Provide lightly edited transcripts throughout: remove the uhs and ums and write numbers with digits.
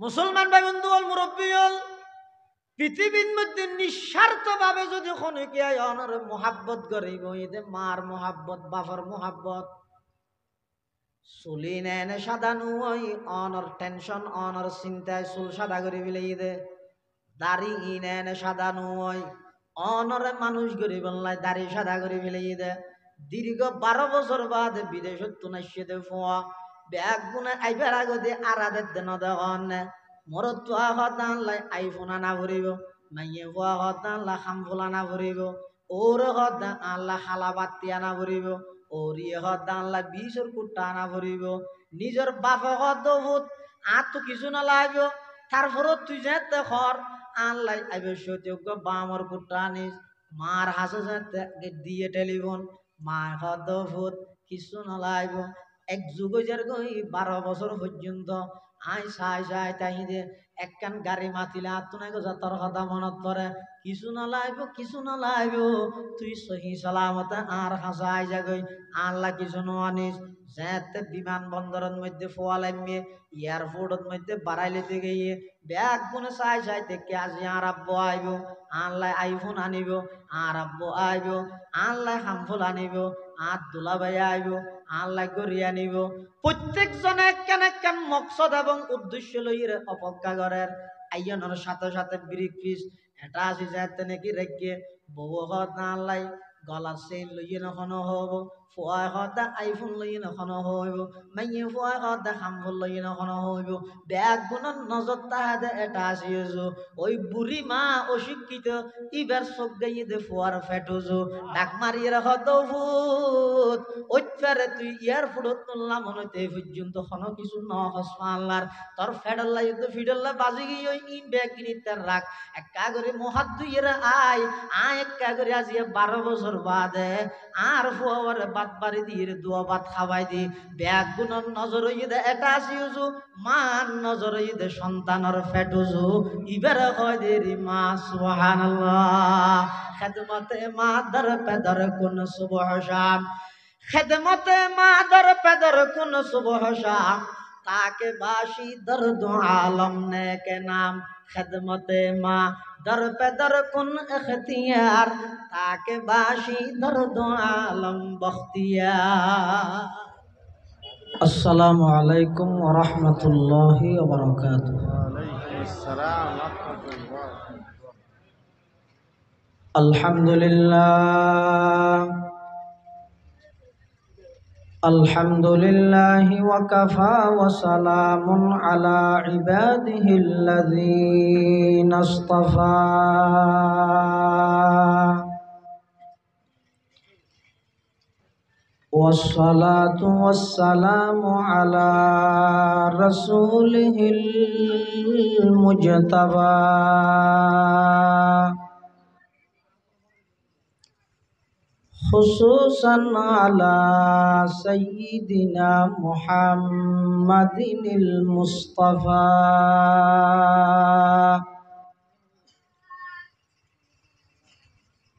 মুসলমান ভাই বন্ধু হল মুরব্বী হল পৃথিবীর মধ্যে নিঃস্বার্থ ভাবে যদি খনিকে অনর মোহাব্বত করিব এতে মার মোহাব্বত বাফর মোহাব্বত চুলি নেনে সাদানু ওই অনর টেনশন অনর চিন্তায় চুল সাদা করে বিলাই দে দাড়ি নেনে সাদানু ওই অনরে মানুষ গরি বললাই দাড়ি সাদা করে বিলাই দে দীর্ঘ 12 বছর বাদ বিদেশত তুনাইছে দে ফোয়া ব্যাগ গুনে আইবার আগতে আরাদের দেন দেন মরত তো হতান লাই আইফোন আনা ভরিব মাইয়ে হওয়া হতান লা খামফুল আনা ভরিব ওর হতান আল্লাহ খালা বাতি আনা ভরিব ওরিয়ে হতান লা বিষর কুট্টা আনা ভরিব নিজের বাপ হত ভূত আর তো কিছু না লাগবে তারপরও তুই যেতে খর আল্লাহ আইবে সত্য বামর কুট্টা আনিস মার হাসে যেতে দিয়ে টেলিফোন মা হত ভূত কিছু না লাগবে এক যুগ 12 বছর পর্যন্ত আই সাই সাই তাই দে একখান গাড়ি মাতিলে আত্মনাই গো তোর কথা মনত পড়ে কিছু না লাগব তুই সহি সালামতে আর হাসাই যাগই আল্লাহ কিছু আনিস যেতে বিমানবন্দরের মধ্যে ফোয়ালাইমে এয়ারপোর্টের মধ্যে বাড়াইলেতে গিয়ে ব্যাগ গুনে সাই সাই থেকে আজি আর আব্বু আইব আল্লাহ আইফোন আনিব আর আব্বু আইব আল্লাহ হামফুল আনিব আর দুলা ভাই আইব আল্লাহ করিয়া নিব প্রত্যেকজনে একখান মকসদ এবং উদ্দেশ্য লইয়ে অপেক্ষা করেন আইয়নের সাথে সাথে ব্রিক পিস এটা আসি যাতে নাকি রেখে বউ হত না আল্লাহ গলার চেইন লইয়ে নখনো হব ফুয়াই হতা আইফোন লইয়ে নখনো হইব মাইয়ে ফুয়াই হতা হামফুল লইয়ে নখনো হইব ব্যাগ গুণর নজর তাহাদে এটা আসিয়েছো ওই বুড়ি মা অশিক্ষিত ইবার চোখ গাইয়ে দে ফুয়ার ফেটোছো ডাক মারিয়ে হত ভূত ওইটারে তুই এয়ারপোর্টত তুললাম মনে পর্যন্ত কোনো কিছু নহস আল্লাহর তোর ফেডাল্লা ইতে ফিডাল্লা বাজি গিয়ে ওই ই ব্যাগ কিনিতে রাখ একা করে মহাত দুইয়ের আয় একা করে আজিয়ে 12 বছর বাদে আর ফুয়ারে বাদ বাড়ি দিয়ে দুয়া ভাত খাওয়াই দি ব্যাগ গুণর নজর হইয়ে দে এটা আসিউজু মান নজর হইয়ে দে সন্তানের ফেটুজু ইবারে হয় দে রি মা সুবহানাল্লাহ খেদমতে মা দর পেদর কোন সুবহ শাম খেদমতে মা দর পেদর কোন সুবহ শাম তাকে বাসি দর্দ আলম নে কে নাম খেদমতে মা দর পেদর কোন এখতিয়ার তাকে বাসি দর্দ আলম বখতিয়ার। আসসালামু আলাইকুম ওয়া রাহমাতুল্লাহি ওয়া বারাকাতুহু। আলহামদুলিল্লাহ আলহামদুলিল্লাহি ওয়া কাফা ওয়া সালামুন আলা ইবাদিহিল্লাযীনা ইসতাফা والصلاة والسلام على رسوله المجتبى خصوصا على سيدنا محمد المصطفى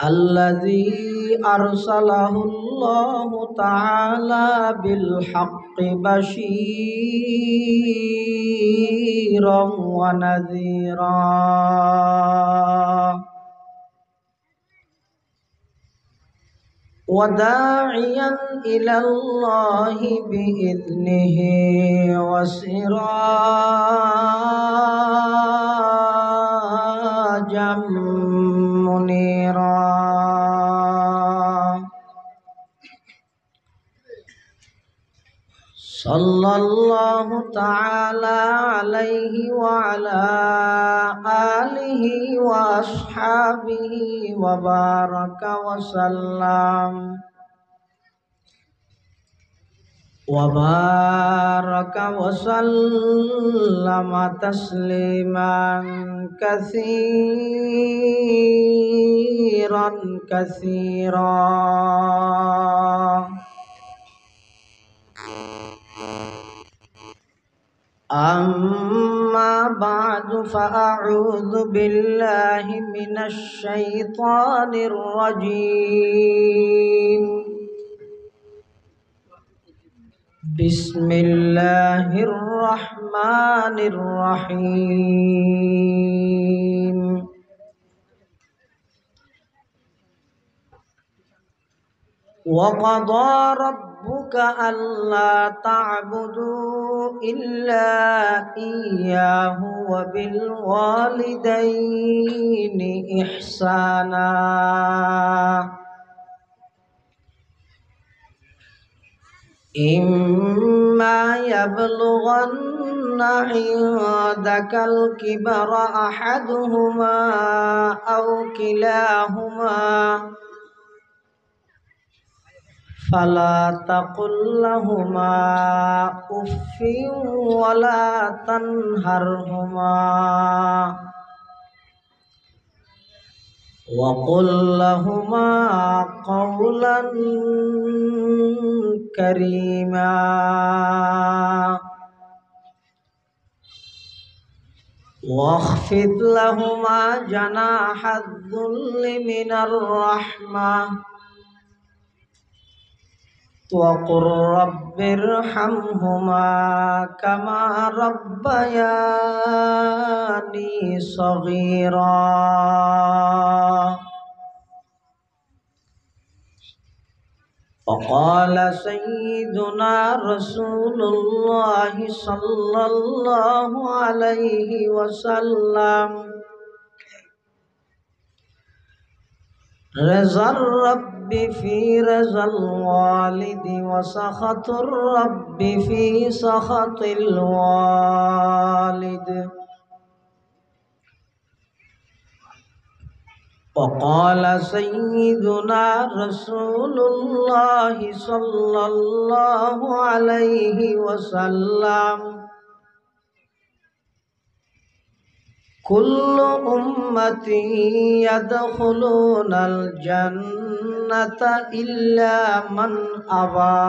الذي أرسله الله تعالى بالحق بشيرا ونذيرا وداعيا إلى الله بإذنه وسراجا منيرا صلى الله تعالى عليه وعلى آله وأصحابه وبارك وسلم تسليما كثيرا أما بعد فأعوذ بالله من الشيطان الرجيم بسم الله الرحمن الرحيم وقضى ربك ألا تعبدوا إلا إياه وبالوالدين إحسانا إما يبلغن عندك الكبر أحدهما أو كلاهما فلا تقل لهما أف ولا تنهرهما وقل لهما قولا كريما واخفض لهما جناح الذل من الرحمة وقل رب ارحمهما كما ربياني صغيرا وقال سيدنا رسول الله صلى الله عليه وسلم رضا الرب في رضا الوالد وسخط الرب في سخط الوالد وقال سيدنا رسول الله صلى الله عليه وسلم كل أمتي يدخلون الجنة إلا من أبى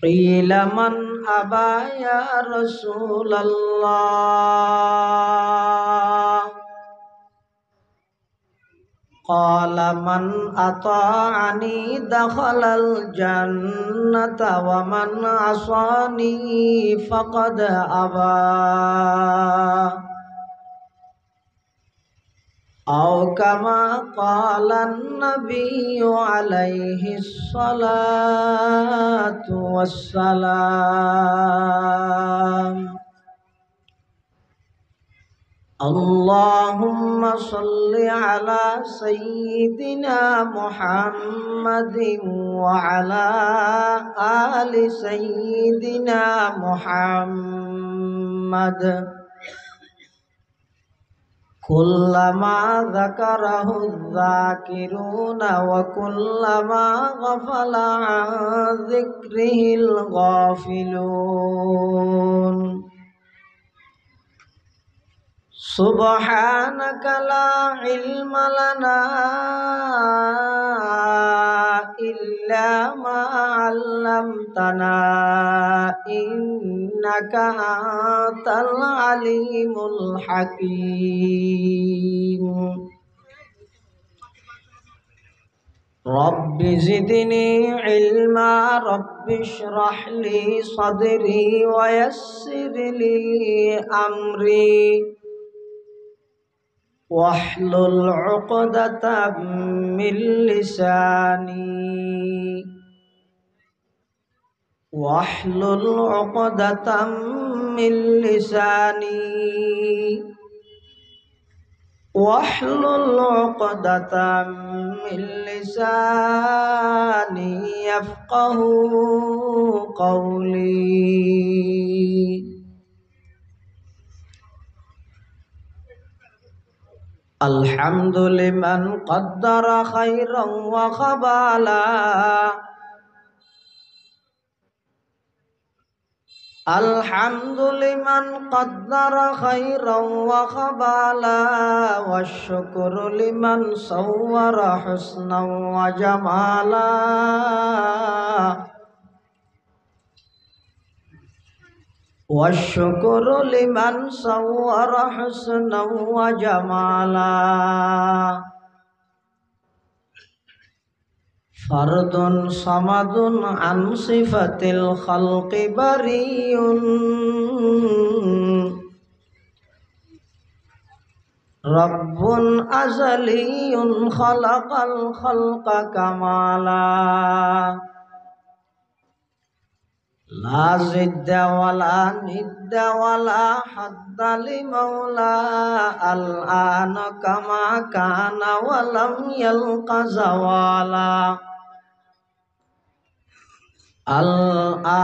قيل من أبى يا رسول الله قال من أطاعني دخل الجنة ومن عصاني فقد أبى أو كما قال النبي عليه الصلاة والسلام اللهم صل على سيدنا محمد وعلى آل سيدنا محمد كلما ذكره الذاكرون وكلما غفل عن ذكره الغافلون سبحانك لا علم لنا إلا ما علمتنا إنك أنت العليم الحكيم رب زدني علما رب اشرح لي صدري ويسر لي أمري واحلل عقدة من لساني واحلل عقدة من لساني واحلل عقدة من لساني يفقه قولي الحمد لمن قدر خيرا وخبالا الحمد لمن قدر خيرا وخبالا والشكر لمن صور حسنا وجمالا والشكر لمن صور حسنا وجمالا ফারদুন সামাদুন আন সিফাতিল খালকি বারিয়ুন রব্বুন আজালিয়ুন খালাকাল খালকা কামালা লা জিদ্দা ওয়ালা নিদ্দা ওয়ালা হাদ্দা লিমাওলা আল আনা কামা কানা ওয়ালাম ইয়ালকা জাওয়ালা আল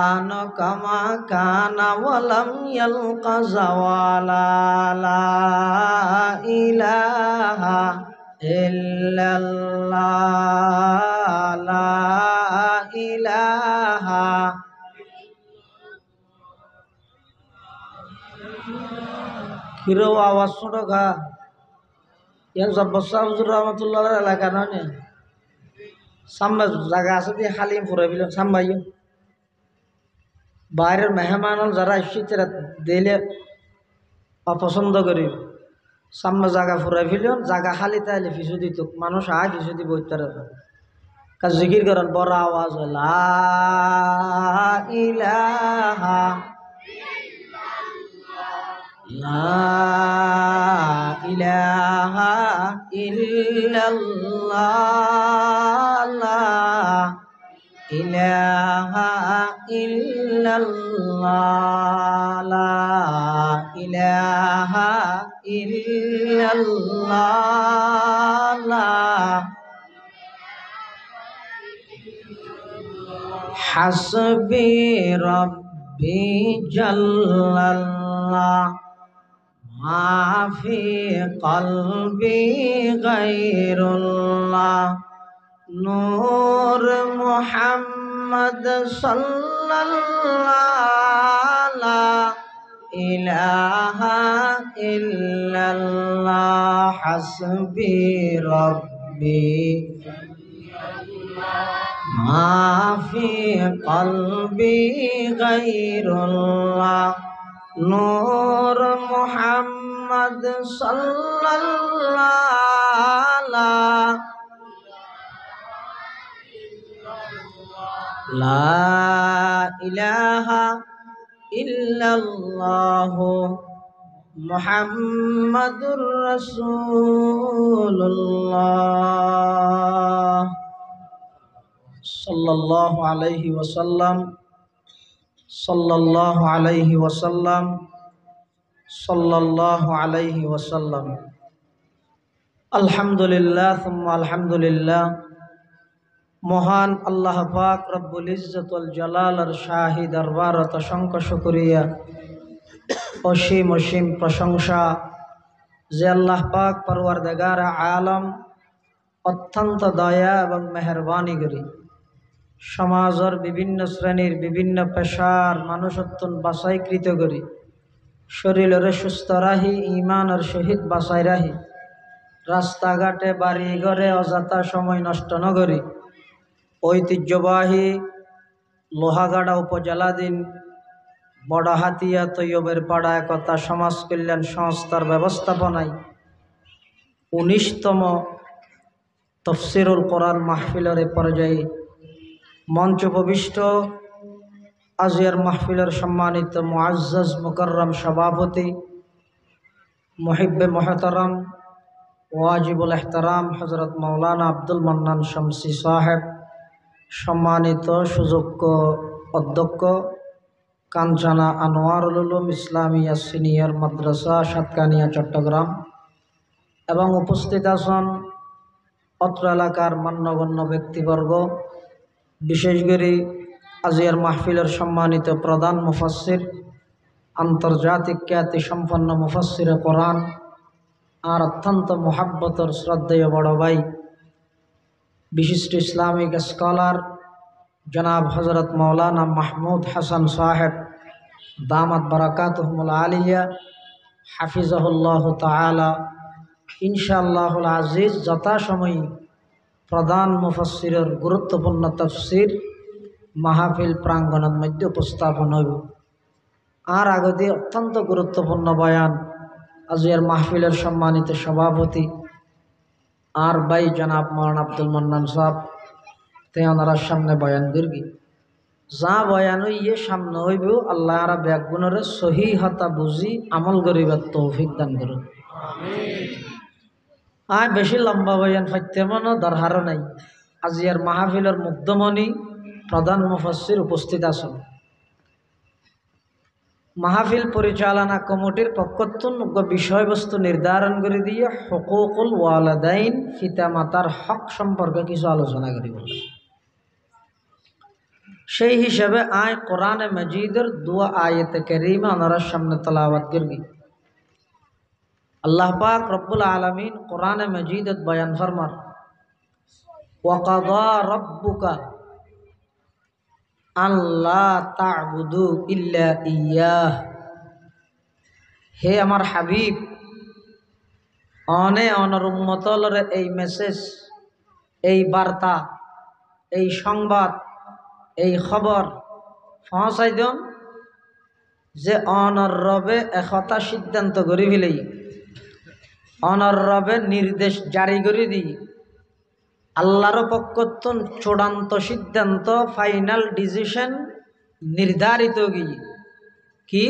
আনা কামা কানা ওয়ালাম ইয়ালকা জাওয়ালা লা ইলাহা ইল্লাল্লাহ লা ইলাহা কিরো আওয়াজ ছোটো গা ইয়ার জব্বসা হুজুর রহমতুল্লাহ এলাকা নয় সাম্বা জায়গা আছে দিয়ে খালি ফুরাই বিল সাম্বাইও বাইরের মেহমান যারা এসছে তারা দিলে অপছন্দ করি সাম্বা জায়গা ফুরাই ফেল জায়গা খালি তাইলে ফিসু দিত মানুষ আয় ফিসু দিব কাজ জিকির করেন বড় আওয়াজ লা ইলাহা লা ইলাহা ইল্লাল্লাহ লা ইলাহা ইল্লাল্লাহ লা ইলাহা ইল্লাল্লাহ লা হাসবি রব্বি জাল্লাল্লাহ মাফি কলবি গায়রুল্লাহ নূর মুহাম্মদ সাল্লাল্লাহ লা ইলাহা ইল্লাল্লাহ হাসবি রব্বি মাফি কলবি গায়রুল্লাহ নূর মুহাম্মদ সাল্লাল্লাহ লা ইলাহা ইল্লাল্লাহ মুহাম্মাদুর রাসূলুল্লাহ সাল্লাল্লাহু আলাইহি ওয়াসাল্লাম সাল্লাল্লাহু আলাইহি ওয়াসাল্লাম সাল্লাল্লাহু আলাইহি ওয়াসাল্লাম আলহামদুলিল্লাহ সুম্মা আলহামদুলিল্লাহ মহান আল্লাহ পাক রব্বুল ইজ্জত ওয়াল জালালের শাহী দরবারত অসংখ্য শুকরিয়া অসীম অসীম প্রশংসা যে আল্লাহ পাক পরওয়ারদিগার আলম অত্যন্ত দয়া এবং মেহরবানি করি সমাজের বিভিন্ন শ্রেণীর বিভিন্ন পেশার মানুষ অত্যন্ত বাছাইকৃত করি শরীরের সুস্থ রাহি ইমানের সহিত বাছাই রাহি রাস্তাঘাটে বাড়ি ঘরে অযথা সময় নষ্ট নগরী ঐতিহ্যবাহী লোহাগাড়া উপজেলাধীন বড়হাতিয়া তৈয়বের পাড়া একতা সমাজ কল্যাণ সংস্থার ব্যবস্থাপনায় ১৯তম তফসিরুল কোরআন মাহফিলের পর্যায়ে মঞ্চ উপবিষ্ট আজিয়ার মাহফিলের সম্মানিত মুআজ্জাজ মুকাররম সভাপতি মুহিব্বে মুহতারাম ওয়াজিবুল ইহতারাম হযরত মাওলানা আব্দুল মান্নান শামসী সাহেব, সম্মানিত সুযোগ্য অধ্যক্ষ কাঞ্চনা আনোয়ারুল উলুম ইসলামিয়া সিনিয়র মাদ্রাসা সাতকানিয়া চট্টগ্রাম এবং উপস্থিত আছেন অত্র এলাকার মান্যগণ্য ব্যক্তিবর্গ, বিশেষ করে আজিয়ার মাহফিলের সম্মানিত প্রধান মুফাসসির, আন্তর্জাতিক খ্যাতি সম্পন্ন মুফাসসিরে কোরআন আর অত্যন্ত মোহাব্বতর শ্রদ্ধেয় বড় ভাই বিশিষ্ট ইসলামিক স্কলার জনাব হজরত মৌলানা মাহমুদ হাসান সাহেব দামাত বারাকাতুহুমুল আলিয়া হাফিজাহুল্লাহ তাআলা ইনশাআল্লাহুল আজিজ যথাসময়ে প্রধান মুফাসসিরের গুরুত্বপূর্ণ তফসির মাহফিল প্রাঙ্গণের মধ্যে উপস্থাপন হইব। আর আগতে অত্যন্ত গুরুত্বপূর্ণ বয়ান আজিয়ার মাহফিলের সম্মানিত সভাপতি আর ভাই জনাব মাওলানা আব্দুল মান্নান সাহেব তে ওনার সামনে বয়ান করবি যা বয়ান হইয়ে সামনে হইব আল্লাহ আর ব্যাগুণের সহি হতা বুঝি আমল করিবার তৌফিক দান করুন। আর বেশি লম্বা বয়ান ফাইতে মনো দরকারও নাই। আজিয়ার মাহফিলের মুগ্ধমণি প্রধান মুফাসসির উপস্থিত আছেন। মাহফিল পরিচালনা কমিটির পক্ষতুন বিষয়বস্তু নির্ধারণ করে দিয়ে হুকুকুল ওয়ালিদাইন পিতামাতার হক সম্পর্কে কিছু আলোচনা করি বলে সেই হিসাবে আয় কোরআনে মজিদের দুয়া আয়াতে কারীমা ওনার সামনে তেলাওয়াত করবি। আল্লাহ পাক রব্বুল আলামিন কোরআনে মজিদত বয়ান ফরমান ওয়াকাযা রাব্বুকা আল্লা তা'বুদু ইল্লা ইয়্যাহ। হে আমার হাবিব, অনর উম্মতলরে এই মেসেজ, এই বার্তা, এই সংবাদ, এই খবর পৌঁছাই দিন যে অনর রবে একতা সিদ্ধান্ত করি ফেলেই, অনর রবে নির্দেশ জারি করে দিই, আল্লাহর পক্ষতুন চূড়ান্ত সিদ্ধান্ত ফাইনাল ডিসিশন নির্ধারিত কি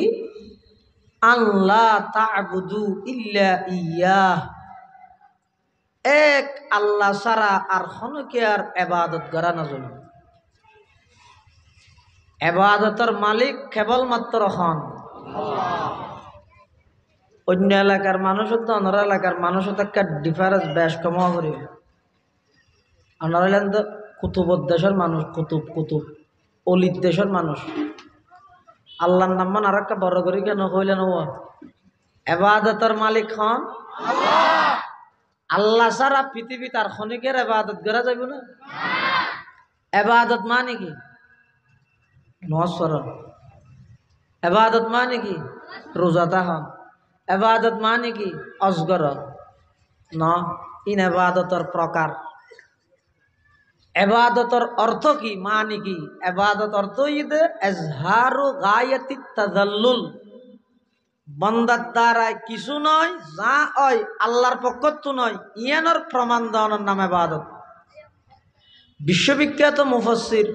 আল্লাহ তা'বুদু ইল্লা ইয়্যাহ, এক আল্লাহ ছাড়া আর কোনোকে আর ইবাদত করা না যাবে। ইবাদতের মালিক কেবলমাত্র হন আল্লাহ। অন্য এলাকার মানুষ তো অন্য এলাকার মানুষ একটা ডিফারেন্স বেশ কম করি। আমরা হলেন তো কুতুবর দেশের মানুষ, কুতুব অলির দেশের মানুষ। আল্লাহর নাম মান আর একটা বড় করি কেন কইলেন ও ইবাদতের মালিক হন আল্লাহ। আল্লাহ ছাড়া পৃথিবী তার ক্ষণিকের ইবাদত করা যাবে না। ইবাদত মানে কি? নসরণ। ইবাদত মানে কি? রোজাটা হন। ইবাদত মানে কি? অজগর ন ইন ইবাদতের প্রকার। ইবাদতের অর্থ কি? মানে কি? ইবাদত অর্থ ইদে ইজহারু গায়াতিত তাযাল্লুল, বান্দার দ্বারা কিছু নয় যা হয় আল্লাহর পক্ষত নয় ইয়ানোর প্রমাণ দেওয়ার নাম ইবাদত। বিশ্ববিখ্যাত মুফাসসির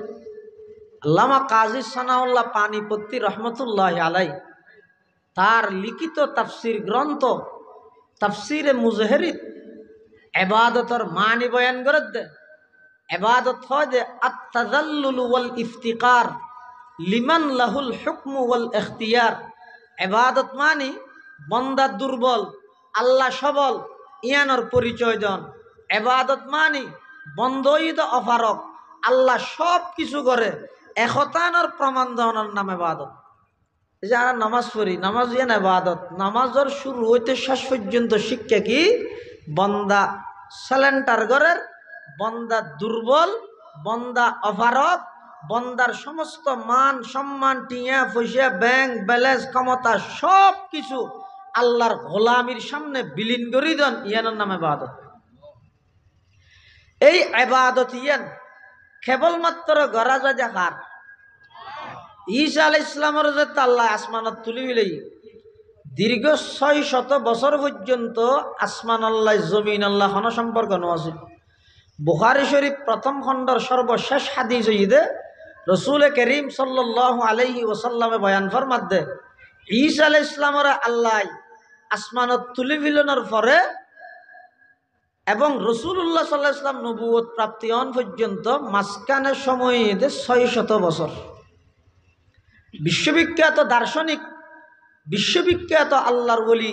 আল্লামা কাজী সানাউল্লাহ পানিপত্তি রহমতুল্লাহি আলাইহি তার লিখিত তাফসির গ্রন্থ তাফসিরে মুজহিরিত ইবাদতের মানি বয়ান করে দেয়। ইবাদত হয় যে আত-তাযাল্লুল ওয়াল ইফতিকার লিমান লাহুল হুকমু ওয়াল ইখতিয়ার। ইবাদত মানে বান্দা দুর্বল আল্লাহ সবল ইয়ানোর পরিচয় দেন। ইবাদত মানে বন্দইদ অফারক আল্লাহ সব কিছু করে একতানোর প্রমাণ দেওয়ার নাম ইবাদত। এই যে আমরা নামাজ পড়ি, নামাজ ইয়ান ইবাদত। নামাজের শুরু হইতে শেষ পর্যন্ত শিক্ষা কি? বান্দা স্যালেন্টার করের, বন্দা দুর্বল, বন্দা অফারক, বন্দার সমস্ত মান সম্মান টিয়া পয়সা ব্যাংক ব্যালেন্স ক্ষমতা সব কিছু আল্লাহর গোলামির সামনে বিলীন করে দেন, ইয়ানোর নামে ইবাদত। এই ইবাদত ইয়ান কেবলমাত্র গড়া যায় দেখার ঈসা আলাইহিস সালামের যে আল্লাহ আসমানত তুলি বিলেই দীর্ঘ 600 বছর পর্যন্ত আসমান আল্লাহ জমিন আল্লাহ কোনো সম্পর্ক নছিল। বুখারী শরীফ প্রথম খণ্ডর সর্বশেষ হাদিস হইদে রসুল করিম সাল্লাল্লাহু আলাইহি ওয়াসাল্লামে বয়ান ফরমাদ্দে ঈসা আলাইহিস সালামের আল্লাহ আসমানত তুলি বিলনের পরে এবং রসুল্লাহ সাল্লাল্লাহু আলাইহি ওয়াসাল্লাম নবুয়ত প্রাপ্তি হন পর্যন্ত মাঝখানের সময় 600 বছর। বিশ্ববিখ্যাত দার্শনিক, বিশ্ববিখ্যাত আল্লাহর ওলি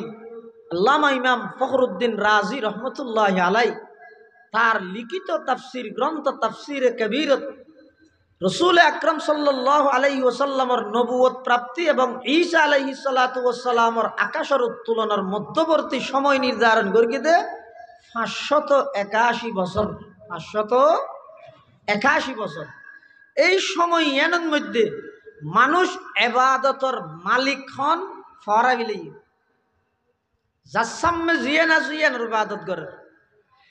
আল্লামা ইমাম ফখরুদ্দিন রাজি রহমতুল্লাহি আলাইহি তার লিখিত তাফসির গ্রন্থ তাফসিরে কবীরত রসুল আকরাম সাল্লাল্লাহু আলাইহি ওয়াসাল্লামের নবুয়ত প্রাপ্তি এবং ঈসা আলাইহিস সালাতু ওয়াস সালামের আকাশের উত্তোলনের মধ্যবর্তী সময় নির্ধারণ করে দে 581 বছর। 581 বছর। এই সময় এর মধ্যে মানুষ ইবাদতের মালিক হন ফরাইলি যার সামনে জিয়ে না জিয়ে ইবাদত করে,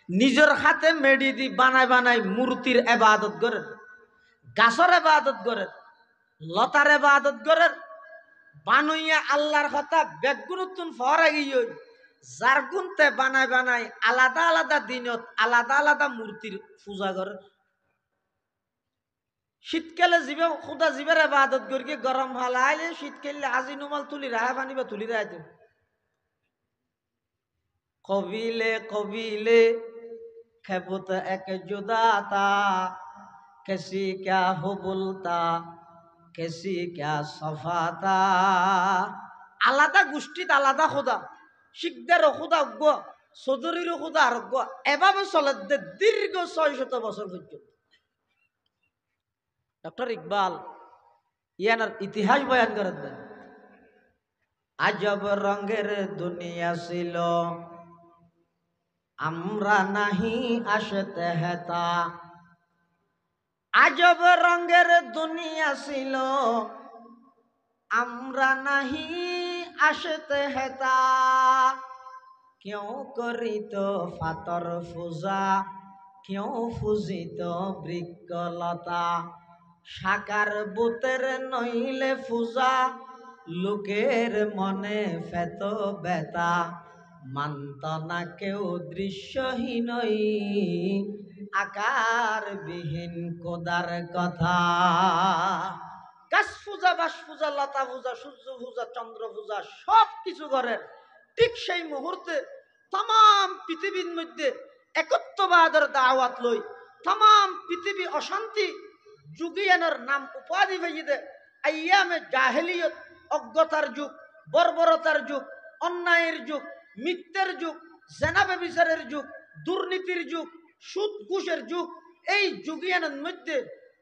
নিজের হাতে মেডি দি বানায় বানায় মূর্তির ইবাদত করে, গাছের ইবাদত করে, লতার ইবাদত করে, বানুইয়া আল্লাহর কথা বেগুনতুন ফরাইই যার গুনতে বানায় বানায় আলাদা আলাদা দিনত আলাদা আলাদা মূর্তির পূজা করে। শীতকালে জীবে খুদা জীবের ইবাদত করি গরম হালাইলে শীতকালে আজি নুমাল তুলি রাহা পানি বা তুলি রাখতে কবিলে কবিলে খেবুত এক জুদাতা कैसी क्या हो बोलता कैसी क्या সফাতা আলাদা গোষ্ঠীত আলাদা খোদা শিখদের খোদা অজ্ঞ চৌধুরীর খোদা আর অজ্ঞ এভাবে চলে দীর্ঘ 600 বছর পর্যন্ত ডক্টর ইকবাল ইয়ানার ইতিহাস বয়ান করে দেন আজব রঙের দুনিয়া ছিল আমরা নাহি আসতে হেতা আজব রঙের দুনিয়া ছিল আমরা নাহি আসতে হেতা কেউ করিত ফাতর পূজা কেউ পূজিত বৃক্ষলতা সাকার বুতের নইলে পূজা লোকের মনে ফেত বেতা মানত না কেউ দৃশ্যহীনই আকার বিহীন কোদার কথা গাছ পূজা বাস পূজা লতা পূজা সূর্য পূজা চন্দ্র পূজা সব কিছু করেন ঠিক সেই মুহূর্তে তাম পৃথিবীর মধ্যে একত্ববাদের দাওয়াত লই তাম পৃথিবী অশান্তি যুগিয়ানের নাম উপাধি ভেঙে দে আইয়ামে জাহেলিয়ত অজ্ঞতার যুগ বর্বরতার যুগ অন্যায়ের যুগ মিথ্যের যুগ জেনাবে বিচারের যুগ দুর্নীতির যুগ সুদ ঘুষের যুগ এই যুগিয়ানের মধ্যে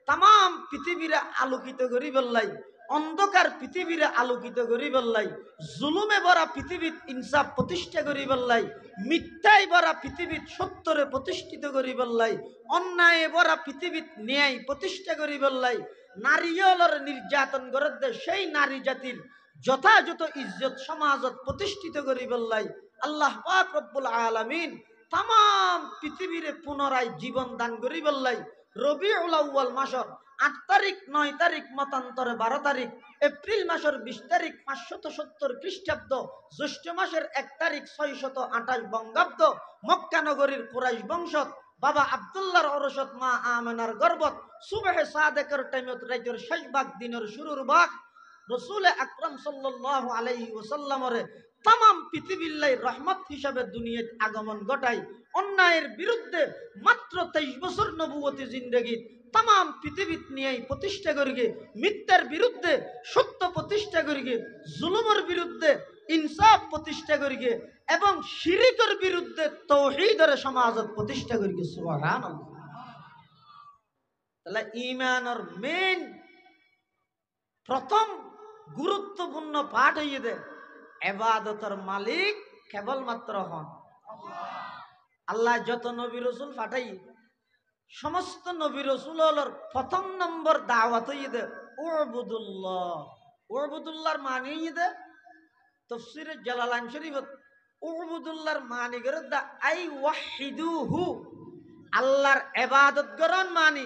তাম পৃথিবীরে আলোকিত করি বললাই অন্ধকার পৃথিবীরে আলোকিত করি বললাই জুলুমে ভরা পৃথিবীত ইনসাফ প্রতিষ্ঠা করি বললাই মিথ্যায় ভরা পৃথিবীত সত্যরে প্রতিষ্ঠিত করি বললাই অন্যায় ভরা পৃথিবীত ন্যায় প্রতিষ্ঠা করি বললাই নারীয়লর নির্যাতন করে সেই নারী জাতির যথাযথ ইজ্জত সমাজত প্রতিষ্ঠিত করি বললাই আল্লাহ পাক রব্বুল আলামিন তাম পৃথিবীরে পুনরায় জীবন দান করি বললাই রবিউল আউয়াল মাসর 8 তারিখ 9 তারিখ মতান্তরে 12 তারিখ এপ্রিল মাসের 20 তারিখ 570 খ্রিস্টাব্দ জ্যৈষ্ঠ মাসের 1 তারিখ 628 বঙ্গাব্দ মক্কা নগরীর কুরাইশ বংশত বাবা আব্দুল্লাহর অরসত মা আমেনার গর্ভত সুবহে সাদেকের টাইমত রাইতের শেষ ভাগ দিনের শুরুর ভাগ রাসূল আকরাম সাল্লাল্লাহু আলাইহি ওয়াসাল্লামের তাম পৃথিবীর রহমত হিসাবে দুনিয়াত আগমন ঘটায় অন্যায়ের বিরুদ্ধে মাত্র 23 বছর নবুয়তি জিন্দেগি তাম পৃথিবীত নিয়ে প্রতিষ্ঠা করিগে মিথ্যার বিরুদ্ধে সত্য প্রতিষ্ঠা করিগে জুলুমের বিরুদ্ধে ইনসাফ প্রতিষ্ঠা করিগে এবং শিরিকের বিরুদ্ধে তৌহিদের সমাজত প্রতিষ্ঠা করিগে সুবহানাল্লাহ তাহলে ঈমানের মেইন প্রথম গুরুত্বপূর্ণ পাঠ হইয়ে দে ইবাদতের মালিক কেবলমাত্র হন আল্লাহ যত নবী রাসূল পাঠাই সমস্ত নবী রাসূলের প্রথম নম্বর দাওয়াত হইয়ে দে উবুদুল্লাহ উবুদুল্লাহর মানে হইয়ে দে তাফসীরে জালালাইন শরীফত উবুদুল্লাহর মানে করে দা আই ওয়াহিদুহু আল্লাহর ইবাদত করন মানে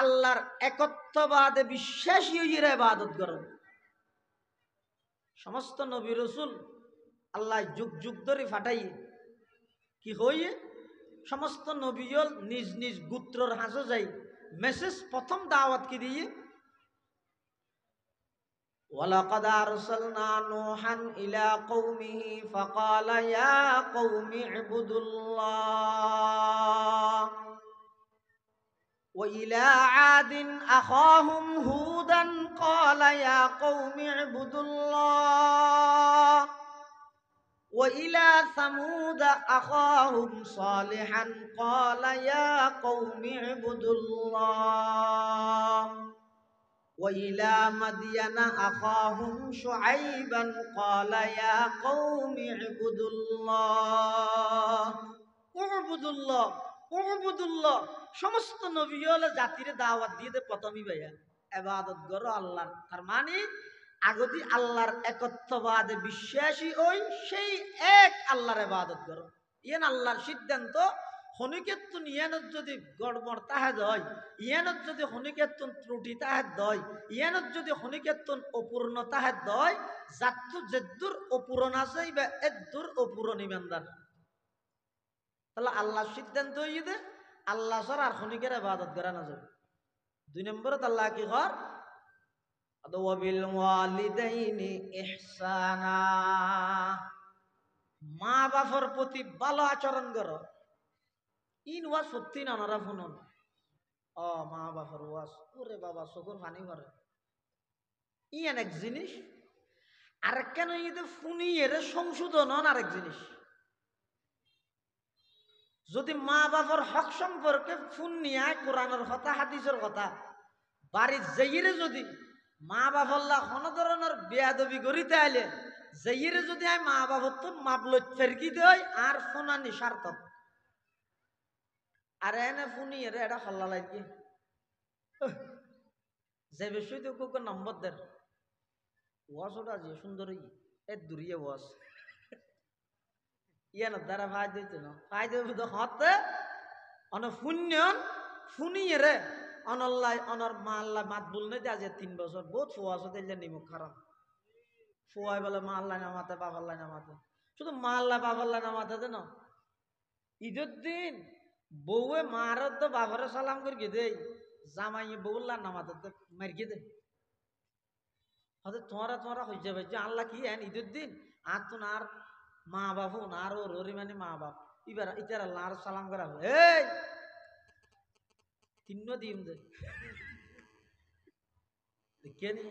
আল্লাহর একত্ববাদে বিশ্বাসী হইয়ে ইবাদত করন সমস্ত নবী রাসূল আল্লাহ যুগ যুগ ধরে ফাটাই কি হইয়ে সমস্ত নবীল নিজ নিজ গোত্রর হাজো যাই মেসেজ প্রথম দাওয়াত কি দিয়ে ওয়ালাকাদ আরসালনা নূহান ইলা কওমিহি ফাকালা ইয়া কওমি ইবুদুল্লাহ ওয়া ইলা আদিন আখাহুম হুদান ক্বালা ইয়া কওমি ইবুদুল্লাহ وإلى ثمود أخاهم صالحا قال يا قوم اعبدوا الله وإلى مدين أخاهم شعيبا قال يا قوم اعبدوا الله اعبدوا الله اعبدوا الله সমস্ত নবীওয়ালা জাতিরে দাওয়াত দিয়ে দে প্রথমই ভাইয়া ইবাদত করো আল্লাহ তার মানে আগদি আল্লাহর একত্ববাদে বিশ্বাসী ওই সেই এক আল্লাহর ইবাদত করো ইয়ান আল্লাহর সিদ্ধান্ত হনিকেতুন ইয়ানত যদি গড়বড় তাহাদ হয় ইয়ানত যদি হনিকেতুন ত্রুটি তাহাদ হয় ইয়ানত যদি হনিকেতুন অপূর্ণ তাহাদ হয় জাতু জেদ্দুর অপূরণ আছে বা এদ্দুর অপূরণ ইমানদার তাহলে আল্লাহর সিদ্ধান্ত হইয়ে দে আল্লাহ ছাড়া আর হনিকের ইবাদত করা না যাবে 2 নম্বরত আল্লাহ কি কর ওয়াবিল ওয়ালিদাইনি ইহসানা, মা বাবার প্রতি ভালো আচরণ করো। ইন ওয়াজ সত্যি না ওনারা শুনুন, ও মা বাবার ওয়াজ ওরে বাবা চোখের পানি করে ইয়ান এক জিনিস, আর কেন ইতে ফুনিয়ের সংশোধন হন আরেক জিনিস। যদি মা বাবার হক সম্পর্কে ফোন নিয়ে কোরআনের কথা হাদিসের কথা বাড়ির যাইরে যদি মা বাবাল্লা কোনো ধরনের বেয়াদবি করিতে আইলে যাইরে যদি আমি মা বাবার তো মাপলত ফেরকি দেয় আর ফোনানি সার্থক, আর এনে ফুনিয়ে এটা হল্লা লাগে যে বেশি তো কুক নম্বর দেন ওয়াশ ওটা যে সুন্দরই এ দূরিয়ে ওয়াশ ইয়ান দ্বারা ভাই দিতে না ভাই দেব তো হতে অন শূন্যন শুনিয়ে রে অনল্লাই অনর মা আল্লাহ মাত বলনে যে আজ 3 বছর বহুত ফোয়াশ দিলে নিমুখ খারাপ ফোয়াই বলে মা আল্লাহ নামাতে বাবা আল্লাহ নামাতে, শুধু মা আল্লাহ বাবা আল্লাহ নামাতে দে না ঈদের দিন বউয়ে মারত তো বাবারে সালাম করে দেই, জামাই বউল্লাহ নামাতে মারিয়ে দে হয়তো তোমরা হয়ে যাবে যে আল্লাহ কি এন ঈদের দিন আর তো আর মা বাবু না আর ও ররি মানে মা বাপ এবার ইতার আল্লাহ আর সালাম করা হবে এই 3 দিন দে দেখেনি।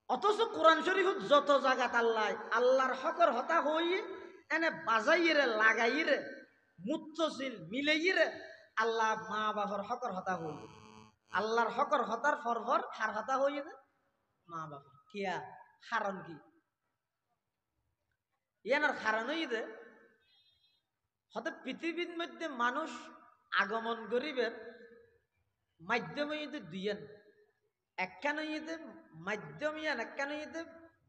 অথচ কোরআন শরীফ যত জায়গাত আল্লাহ আল্লাহর হকর হতা হই এনে বাজাইরে লাগাইরে মুত্তসিল মিলাইরে আল্লাহ মা বাবার হকর হতা হই, আল্লাহর হকর হতার ফরফর হার হতা হই মা বাবা কিয়া কারণ কি ইয়ানোর কারণ হইতে হতে পৃথিবীর মধ্যে মানুষ আগমন গরিবের মাধ্যমে দুইয়েন, একখান হইতে মাধ্যম ইয়ান একখান হইতে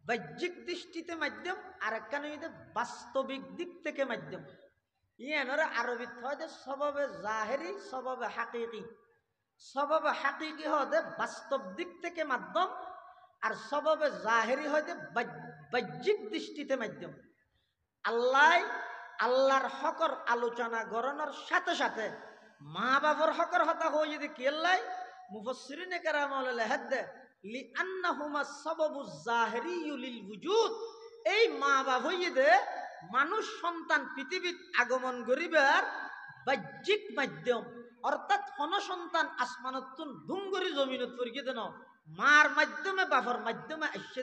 বাহ্যিক দৃষ্টিতে মাধ্যম আর একখান হইতে বাস্তবিক দিক থেকে মাধ্যম। ইয়ানোর আরবিত হয়তো সবাবে জাহেরি সবাবে হাকিকি, সবাবে হাকিকি হতে বাস্তব দিক থেকে মাধ্যম আর সবাবে জাহেরি হইতে বাহ্যিক দৃষ্টিতে মাধ্যম। আল্লাহ আল্লাহর হকর আলোচনা গড়ানোর সাথে সাথে মা বাবার হকর হতা হয়ে যদি কেল্লাই মুফাসসিরিনে কেরাম লেহাদে লিআন্নাহুমা সাবাবুজ জাহিরিয়্যু লিল ওয়ুজুদ, এই মা বাবা হইয়ে দে মানুষ সন্তান পৃথিবীত আগমন করিবার বাহ্যিক মাধ্যম, অর্থাৎ কোন সন্তান আসমানতুন ধুমগরি জমিনত পড়িয়ে দেন মার মাধ্যমে বাবার মাধ্যমে আসছে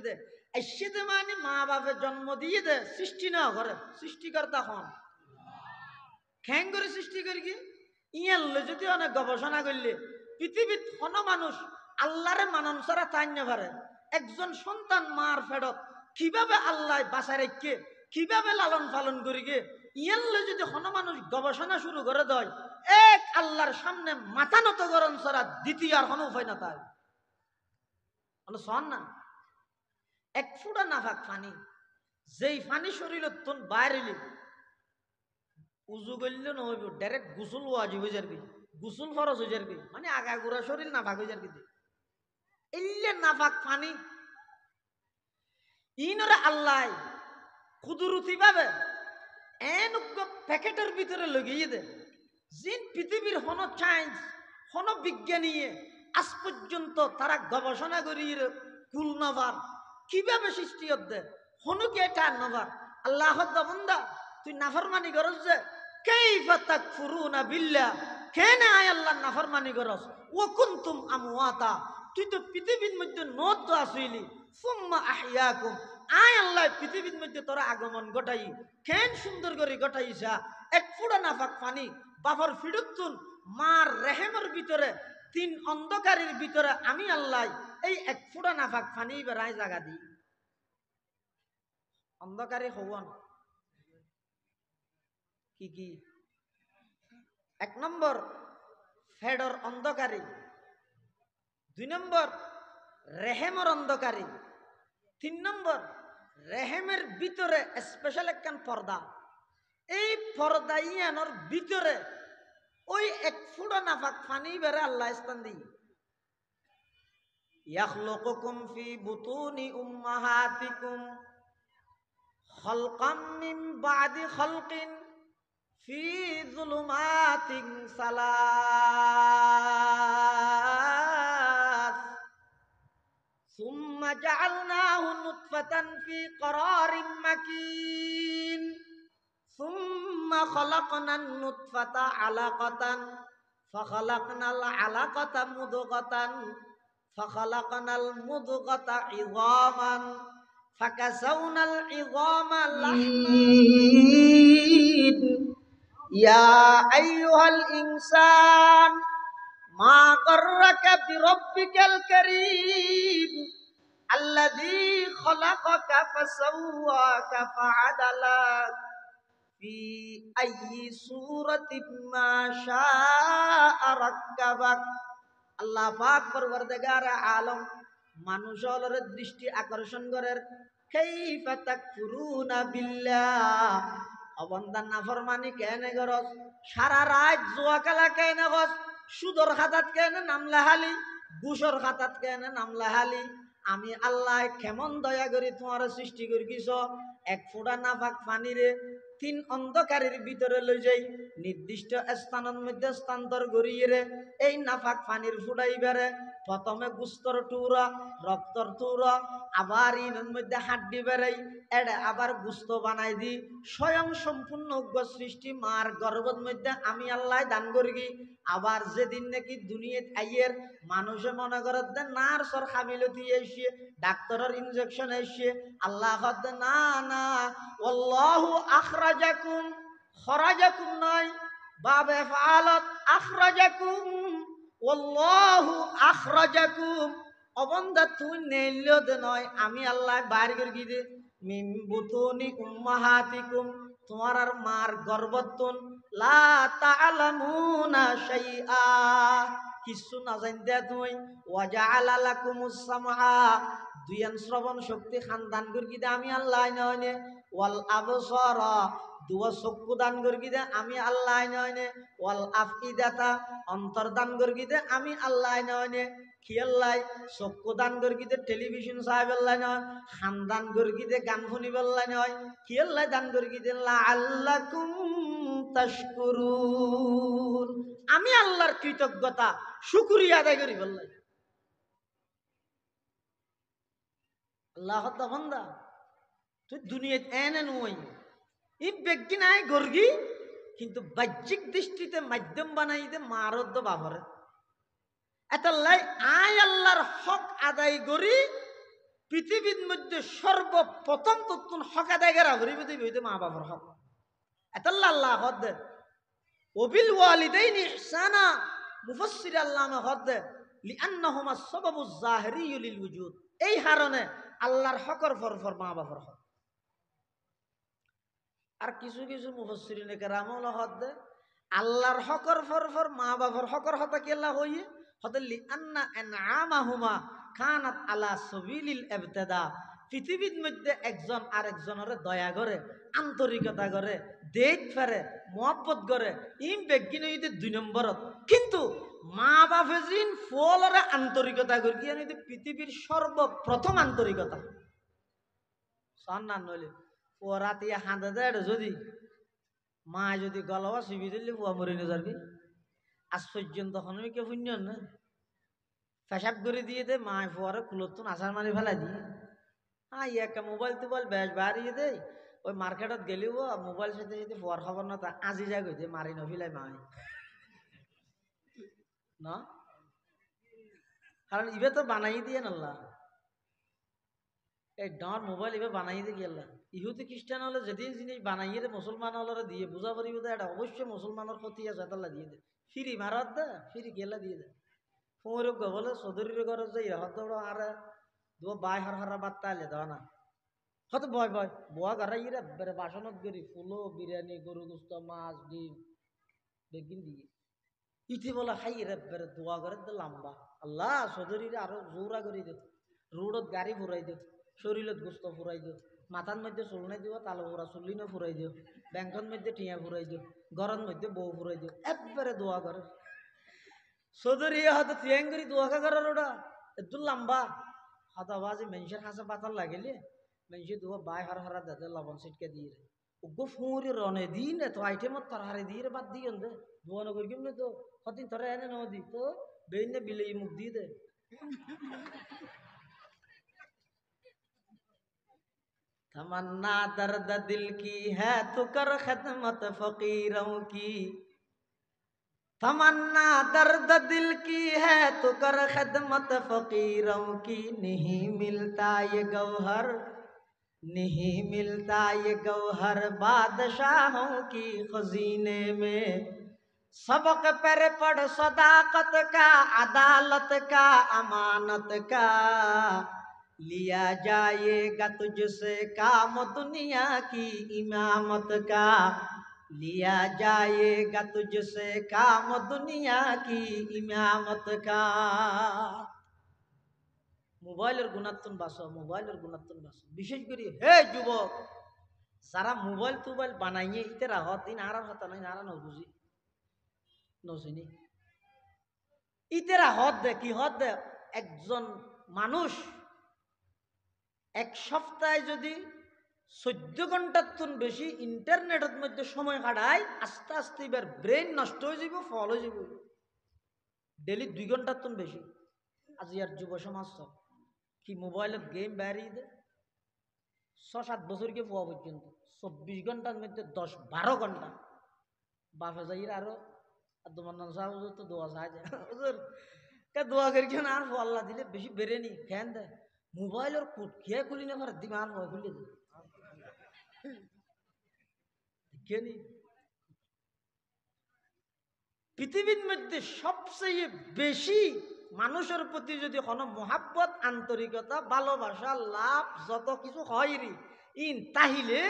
দে মানে মা বাপে জন্ম দিয়ে দে সৃষ্টি না করে সৃষ্টিকর্তা হন খ্যাং করে সৃষ্টি করি কি ইয়ানলে যদি অনেক গবেষণা করলে পৃথিবীত কোন মানুষ আল্লাহরে মানন ছাড়া তাই না পারে। একজন সন্তান মার ফেরত কিভাবে আল্লাহ বাঁচা রেখে কিভাবে লালন পালন করি গে ইয়ানলে যদি কোন মানুষ গবেষণা শুরু করে দেয় এক আল্লাহর সামনে মাথা নত গরম ছাড়া দ্বিতীয় আর কোনো উপায় না তাই শোন না। এক ফুটা নাফাক পানি যেই পানি শরীরের তোন বাইরে উজু করলে নহইব ডাইরেক্ট গুসুল ওয়াজিব হয়ে যাবি, গুসুল ফরজ হয়ে যাবি মানে আগাগোড়া শরীর নাফাক হয়ে যাবি। এলে নাফাক পানি ইনরে আল্লাহ কুদরতি ভাবে এনজ্ঞ প্যাকেটের ভিতরে লগিয়ে দে জিন পৃথিবীর হন সায়েন্স হন বিজ্ঞানীয়ে আজ পর্যন্ত তারা গবেষণা করি কুল নভার কিভাবে সৃষ্টি হতে হনু কি এটা নভার আল্লাহ বন্দা তুই নাফরমানি করস যে কাইফা তাকফুরুনা বিল্লাহ কেন আয় আল্লাহ নাফরমানি করস ওয়া কুনতুম আমওয়াতা তুই তো পৃথিবীর মধ্যে নদ আসইলি সুম্মা আহইয়াকুম আয় আল্লাহ পৃথিবীর মধ্যে তোরা আগমন ঘটাই কেন সুন্দর করে ঘটাইছা এক ফুটা নাফাক পানি বাবার ফিডুতুন মার রেহেমের ভিতরে 3 অন্ধকারের ভিতরে আমি আল্লাহ এই এক ফুটা নাফাক পানি বেড়াই জায়গা দিই অন্ধকারে হওয়ান কি কি 1 নম্বর ফেডর অন্ধকারী, 2 নম্বর রেহেমের অন্ধকারী, 3 নম্বর রেহেমের ভিতরে স্পেশাল একখান পর্দা, এই পর্দা ইয়ানোর ভিতরে ওই এক ফুটা নাফাক পানি বেড়ে আল্লাহ স্থান দিই ইয়াখলুকুকুম ফি বুতুনি উম্মাহাতিকুম খালকাম মিন বাদি খালকিন ফি যুলুমাতিন সালাস ثم جعلناه نطفة في قرار مكين ثم خلقنا النطفة علقة فخلقنا العلقة مضغة فخلقنا المضغة عظاما فكسونا العظام لحما يا أيها الإنسان ما غرك بربك الكريم الذي خلقك فسواك فعدلك في أي سورة ما شاء ركبك আল্লাহ পাক পরওয়ারদিগার আলম মানুষের দৃষ্টি আকর্ষণ করের কাইফা তাকফুরুনা বিল্লাহ অবন্দান নাফরমানি কেনে গরস সারা রাত জুয়া খেলা কেনে গস সুদর খাতাত কেনে নামলা হালি ঘুষর খাতাত কেনে নামলা হালি আমি আল্লাহ কেমন দয়া করি তোমার সৃষ্টি করি কিস এক ফোঁটা নাফাক পানিরে তিন অন্ধকারের ভিতরে লই যাই নির্দিষ্ট স্থানের মধ্যে স্থানান্তর করিয়ে রে এই নাফাক পানির ফুটাই বেড়ে প্রথমে গুস্তর টুরা রক্তর টুরা আবার ইনের মধ্যে হাড্ডি বেড়াই এড়ে আবার গুস্ত বানাই দি স্বয়ং সম্পূর্ণ সৃষ্টি মার গর্ভের মধ্যে আমি আল্লাহ দান করি আবার যেদিন নাকি দুনিয়াত আইয়ের মানুষে মনে করে নার্সর হাবিলতি এসে ডাক্তারের ইনজেকশন এসে আল্লাহ না না আল্লাহু আখরাজাকুম খরাজাকুম নয় বাবে ফালত আখরাজাকুম আল্লাহু আখরাজাকুম অবন্দা তুই নেইলো দে নয় আমি আল্লাহ বাইর করি দে মিন বুতুনি উম্মাহাতিকুম তোমার আর মার গর্ভতুন লা তা'লামুনা শাইআ কিছু না জানতে তুই ওয়াজআলা লাকুমুস সামআ দুয়ান শ্রবণ শক্তি খানদান করি দে আমি আল্লাহ নয় ওয়াল আবসারা দুয়া চক্ষু দান করি দে আমি আল্লাহ নয় ওয়াল আফইদাতা অন্তর্দান করি দে আমি আল্লাহ নয় খিয়াল্লাই চক্ষু দান করি দে টেলিভিশন সাহেবেল্লাই নয় খানদান করি দে গান শুনিবেল্লাই নয় খিয়াল্লাই দান করি দে লাআল্লাকুম তাশকুরুন আমি আল্লাহর কৃতজ্ঞতা শুকরিয়া আদায় করি বললাই আল্লাহ বান্দা তুই দুনিয়াত এনে নই এই ব্যক্তি নাই গর্গি কিন্তু বাহ্যিক দৃষ্টিতে মাধ্যম বানাই দে মারদ বাবরে এতাল্লাই আই আল্লাহর হক আদায় করি পৃথিবীর মধ্যে সর্বপ্রথম তত্তুন হক আদায় করা করি পৃথিবীতে মা বাবার হক এতাল্লা আল্লাহ হদ দে ওবিল ওয়ালিদাইনি ইহসানা মুফাসসির আল্লামা হদ দে লিআন্নাহুমা সাবাবুজ জাহিরিয়্যু লিল ওজুদ এই কারণে আল্লাহর হকর ফর মা বাবার হক আর কিছু কিছু মুফাসসিরিনে কেরামল হদ দে আল্লাহর হকর ফর মা বাবার হকর হতা কেলা হইয়ে হদলি আন্না আনআমাহুমা কানাত আলা সাবিলিল ইবতিদা পৃথিবীর মধ্যে একজন আরেকজনের দয়া করে আন্তরিকতা করে দেখ ফেরে মহব্বত করে ইম বেগিন হইতে 2 নম্বরত কিন্তু মা বাপে জিন ফলরে আন্তরিকতা করি কি জানি পৃথিবীর সর্বপ্রথম আন্তরিকতা সন্নান নইলে ও রাতিয়া হাঁদে দেয় যদি মা যদি গলাওয়া শিবি দিলে ফুয়া মরে নে যাবি আজ পর্যন্ত আমি কে পুণ্য না পেশাব করে দিয়ে দে মা ফুয়ারে কুলতুন আসার মারি ফেলাই দিয়ে একটা মোবাইল টোবাইল বেশ বাড়িয়ে দেয় ওই মার্কেটত গেলেও মোবাইল সাথে সাথে ফুয়ার খবর না তা আজি যাই গই মারি নফিলাই মাই না কারণ ইবে তো বানাই দিয়ে নাল্লা এই ডাঁর মোবাইল এবার বানাই দিয়ে গেল ইহুদি খ্রিস্টান হলে যেদিন জিনিস বানাইয়ে মুসলমান হলরে দিয়ে বুঝা পারিব এটা অবশ্যই মুসলমানের ক্ষতি আছে এটা দিয়ে দে ফিরি মারাত দে ফিরি গেলা দিয়ে দে ফুঁড়ে বলে চৌধুরীর ঘরে যাই হত আর দু বাই হার হারা বার্তা আলে দাও না হয়তো বয় বোয়া ঘরাই রে বেড়ে বাসনত করি ফুলো বিরিয়ানি গরু গুস্ত মাছ ডিম বেগিন দিয়ে ইতি বলে খাই রে বেড়ে দোয়া করে লম্বা আল্লাহ চৌধুরীরে আরো জোরা করি দে রোডত গাড়ি ফুরাই দে শরীরত গোস্ত ফুরাই দিও মাথার মধ্যে চুল নাই দিব তাল ফুরা চুল্লিনে ফুরাই দিও ব্যাংকর মধ্যে টিয়া ফুরাই দিও ঘরের মধ্যে বউ ফুরাই দিও একবারে দোয়া করে চৌধুরী হয়তো টিয়াং করি দোয়া করার ওটা একটু লম্বা হয়তো আবাজি মানুষের হাসে পাতার লাগিলে মানুষের দোয়া বাই হার হারা দাদা লবণ ছিটকে দিয়ে রে ওগো ফুঁড়ি রনে দিন রে তো আইটেমত তার হারে দিয়ে রে বাদ দিও দে দোয়া নকরি কেমনে তো কদিন তোরা এনে ন দি তো বেইনে বিলে মুখ দিয়ে দে तमन्ना दर्द दिल की है तो कर खिदमत फकीरों की तमन्ना दर्द दिल की है तो कर खिदमत फकीरों की नहीं मिलता ये गौहर नहीं मिलता ये गौहर बादशाहों की खजीने में सबक पर पढ़ सदाकत का अदालत का अमानत का लिया जाएगा तुझसे काम दुनिया की इमामत का लिया जाएगा तुझसे काम दुनिया की इमामत का মোবাইলের গুণাত্মন বাঁচো মোবাইলের গুণাত্মন বাঁচো বিশেষ করে হে যুবক যারা মোবাইল টোবাইল বানাইয়ে ইতে রাহত দিন আর হতা নাই আর নবুঝি নচিনি ইতে রাহত দে কি হত দে একজন মানুষ এক সপ্তাহে যদি 14 ঘন্টার তুন বেশি ইন্টারনেটের মধ্যে সময় কাটায় আস্তে আস্তে এবার ব্রেন নষ্ট হয়ে যাব ফল হয়ে যাব ডেলি 2 ঘন্টার তুন বেশি আজ ইয়ার যুব সমাজ কি মোবাইলের গেম বেরিয়ে দে 6-7 বছরকে পোয়া পর্যন্ত 24 ঘন্টার মধ্যে 10-12 ঘন্টা বাপে যাই আরো তোমার নাম সাহেব তো দোয়া সাহায্য দোয়া করি কেন আর আল্লাহ দিলে বেশি বেড়েনি ফ্যান দেয় মোবাইলের কুট খেয়ে খুলি না আমার দিমাগ ভয় খুলে দেয় কেনি পৃথিবীর মধ্যে সবচেয়ে বেশি মানুষের প্রতি যদি কোনো মহাব্বত আন্তরিকতা ভালোবাসা লাভ যত কিছু হয় ইন তাহিলে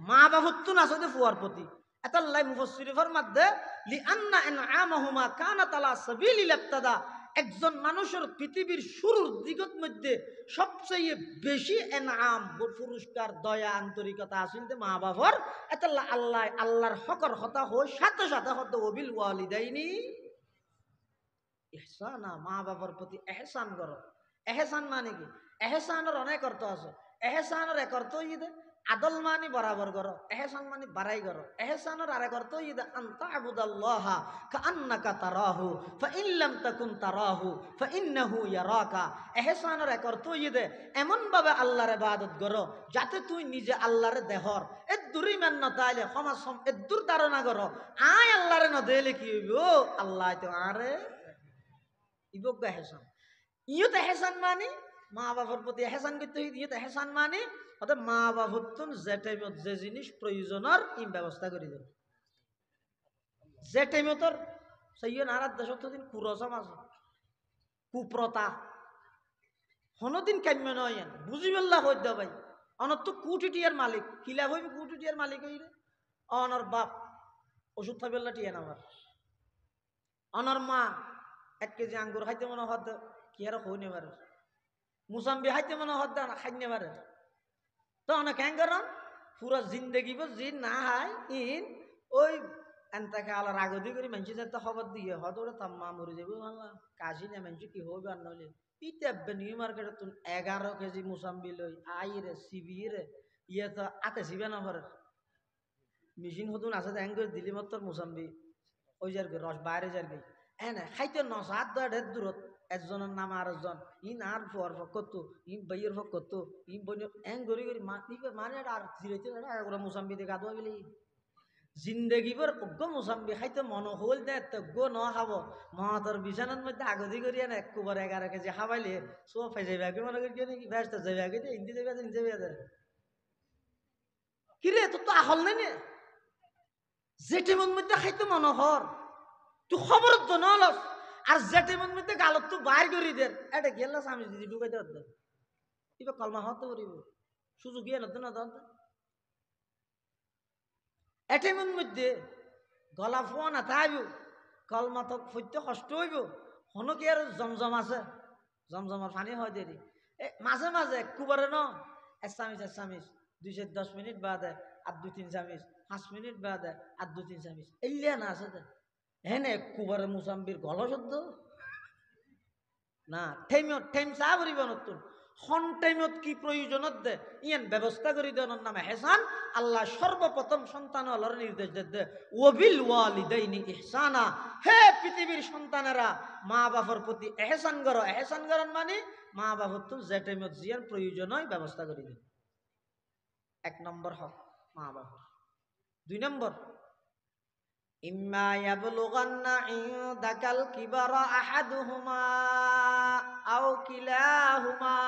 মা বাবুত্তুন আসলে ফুয়ার প্রতি এতাল্লাই মুফাসসিরিনের মধ্যে লিআন্না ইনআমাহুমা কানাত আলা সাবিলিল ইবতিদা একজন মানুষের পৃথিবীর শুরুর দিগত মধ্যে সবচেয়ে বেশি ইনআম পুরস্কার দয়া আন্তরিকতা আসিলতে মা বাবার এতাল্লা আল্লাহর হকর কথা হয় সাথে সাথে হত ওবিল ওয়ালিদাইনি ইহসানা মা বাবার প্রতি এহসান করো এহসান মানে কি এহসানের অনেক অর্থ আছে এহসানের এক অর্থ ইদে আদল মানে বরাবর করো এহসান মানে বাড়াই করো এহসানের আরেক অর্থ ইদে আনতা আবুদাল্লাহা কাআন্নাকা তারাহু ফাইন লাম তাকুন তারাহু ফাইন্নাহু ইয়ারাকা এহসানের এক অর্থ ইদে এমন ভাবে আল্লাহর ইবাদত করো যাতে তুই নিজে আল্লাহর দেহর এ দূরই মান না তাইলে ক্ষমা এ দূর ধারণা করো আয় আল্লাহর না দেলে কি হইব আল্লাহ তো আরে ইবক এহসান ইয়ত এহসান মানে মা বাবার প্রতি এহসান করতে হই ইয়ত এহসান মানে অর্থাৎ মা বাবুত্তুন যে টাইমত যে জিনিস প্রয়োজনের ইম ব্যবস্থা করে দেব যে টাইমতর সেই নারাত দেশত দিন কুরসম আছে কুপ্রতা হনদিন কাম্য নয় বুঝি পেল্লা হই দা ভাই অনর তো কুটিটিয়ার মালিক কিলা হইবি কুটিটিয়ার মালিক হইরে অনর বাপ ওষুধ খাইবেল্লা টিয়া নামার অনর মা 1 কেজি আঙ্গুর খাইতে মনে হদ কি আর হইনে পারে মুসাম্বি খাইতে মনে হদ খাইনে পারে তো অনেক হ্যাঙ্গার পুরা জিন্দগি জি না হাই ইন ওই এনতাকে আলার আগদি করে মানুষ যাতে খবর দিয়ে হয়তো ওরা তাম্মা মরে যাবে বাংলা কাশি না মানুষ কি হবে আর নইলে ইতে নিউ মার্কেটে তুমি 11 কেজি মুসাম্বি লই আই রে সিবি রে ইয়ে তো আতে সিবে না পারে মেশিন হতুন আছে হ্যাং করে দিলি মত মুসাম্বি ওই যার রস বাইরে যার গে এনে খাইতে নস হাত ঢের দূরত একজনের নাম আরেকজন ইন আর ফোয়ার ফকত ইন বাইয়ের ফকত ইন বই এং গড়ি গড়ি মানে আর জিরাইতে ওরা মুসাম্বি দিয়ে গাদোয়া গেলি জিন্দগি পর অজ্ঞ মুসাম্বি খাইতে মন হল দে গো ন খাব মহাতর বিছানার মধ্যে আগদি করি না 11 কেজি খাবাইলে সব ফাই যাবে আগে মনে করি নাকি ব্যস্ত যাবে আগে হিন্দি যাবে হিন্দি যাবে কিরে তোর তো আহল নাই নে যেটি মন মধ্যে খাইতে মনোহর তুই খবর তো নলস আর যেটি মন মধ্যে গালত তো বাইর করি দের এটা গেলাস আমি যদি ঢুকাইতে হতো এবার কলমা হতে পারিব সুযোগ ইয়ে নতো না দন্ত এটি মন মধ্যে গলা ফোয়া না থাকব কলমা তো ফইতে কষ্ট হইব হনো কি আর জমজম আছে জমজমার পানি হয় দেরি মাঝে মাঝে কুবারে ন এসামিস 2-10 মিনিট বাদে আর 2-3 চামিচ 5 মিনিট বাদে আর 2-3 চামিচ এলিয়া না আছে হেনে কুবারে মুসাম্বির গল শব্দ না ঠেম চা ভরিব নতুন হন টাইমত কি প্রয়োজনত দে ইয়ান ব্যবস্থা করি দেওয়ার নামে হেসান আল্লাহ সর্বপ্রথম সন্তান হলার নির্দেশ দে ওবিল ওয়ালিদাইনি ইহসানা হে পৃথিবীর সন্তানেরা মা বাবার প্রতি এহসান করো এহসান করার মানে মা বাবার তো যে টাইমত জিয়ার প্রয়োজন হয় ব্যবস্থা করি দে এক নম্বর হক মা বাবার। 2 নম্বর, ইম্মা ইয়াবলুগান্না ইনদাকাল কিবারা আহাদুহুমা আও কিলাহুমা,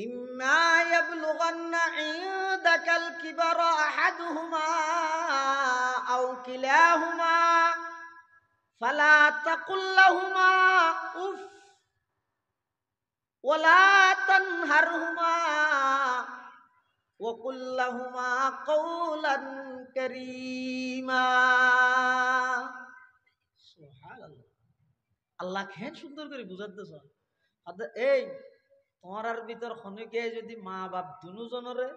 ইম্মা ইয়াবলুগান্না ইনদাকাল কিবারা আহাদুহুমা আও কিলাহুমা ফালা তাকুল লাহুমা উফ ওয়ালা তানহারহুমা ওয়াকুল লাহুমা কাওলান কারীমা। সুবহানাল্লাহ। আল্লাহ কেন সুন্দর করে বুঝাতেছ। এই তোমার ভিতর খনিকে যদি মা বাপ দুজনরে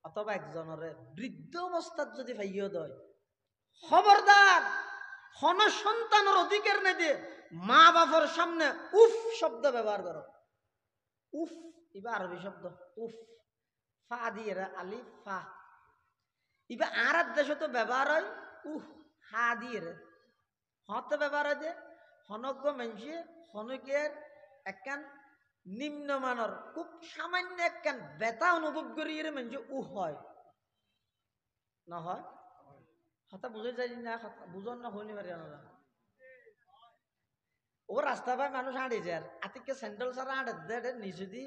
অথবা একজনরে বৃদ্ধ অবস্থাত যদি ভাইয় দেয়, খবরদার হন সন্তানের অধিকার নেই যে মা বাবার সামনে উফ শব্দ ব্যবহার করো। উফ ইবা আরবি শব্দ, উফ ফা দিয়ে আলিফ ফা। ইবা আর দেশে তো ব্যবহার হয় উহ হা দিয়ে হত ব্যবহার হয় যে হনজ্ঞ মানুষে হনকের একখান নিম্নমানের খুব সামান্য একখান ব্যথা অনুভব করি মানুষ উহ হয় না হয় হতা বুঝে যাই না, বুঝন না হইনি পারি না। ও রাস্তা পায় মানুষ হাঁটে যায় আতিকে স্যান্ডেল ছাড়া হাঁটে দেয় নিজে দি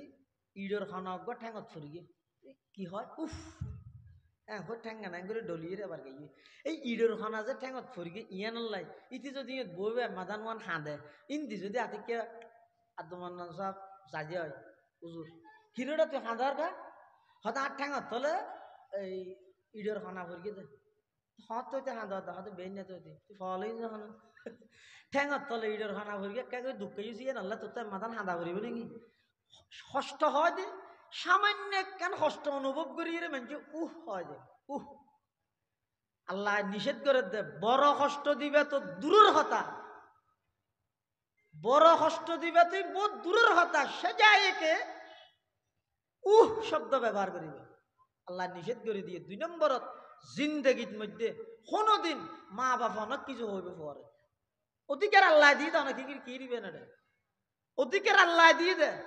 ইডর হনজ্ঞ ঠ্যাঙত ফুরি কি হয় উফ হ্যাঁ ঠ্যাঙ্গা নাই করে ডলিয়ে আবার গাই এই ইডর খানা যে ঠ্যাঙত ফুরগে ইয়ান লাই ইতি যদি বইবে মাদান ওয়ান হাঁদে ইন্দি যদি আতিকে আদমান সব সাজে হয় উজুর হিরোটা তুই হাঁদার গা হয়তো আর ঠ্যাঙত তলে এই ইডর খানা ফুরগে দে হত তো হাঁদা হয়তো বেন না তুই ফলেই যখন ঠ্যাঙত তলে ইডর খানা ফুরগে কে দুঃখ গেছি আল্লাহ তোর মাদান হাঁদা ফুরিব নাকি কষ্ট হয় দে সামান্য কেন কষ্ট অনুভব করি রে মানুষ উহ হয় যে উহ। আল্লাহ নিষেধ করে দে বড় কষ্ট দিবে তো দূরের কথা, বড় কষ্ট দিবে তুই বহুত দূরের কথা সে যায় একে উহ শব্দ ব্যবহার করিবে। আল্লাহ নিষেধ করে দিয়ে 2 নম্বরত জিন্দগির মধ্যে কোনোদিন মা বাবা অনেক কিছু হইবে পরে অধিকার আল্লাহ দিয়ে দেয় অনেক কি দিবে না রে অধিকার আল্লাহ দিয়ে দেয়।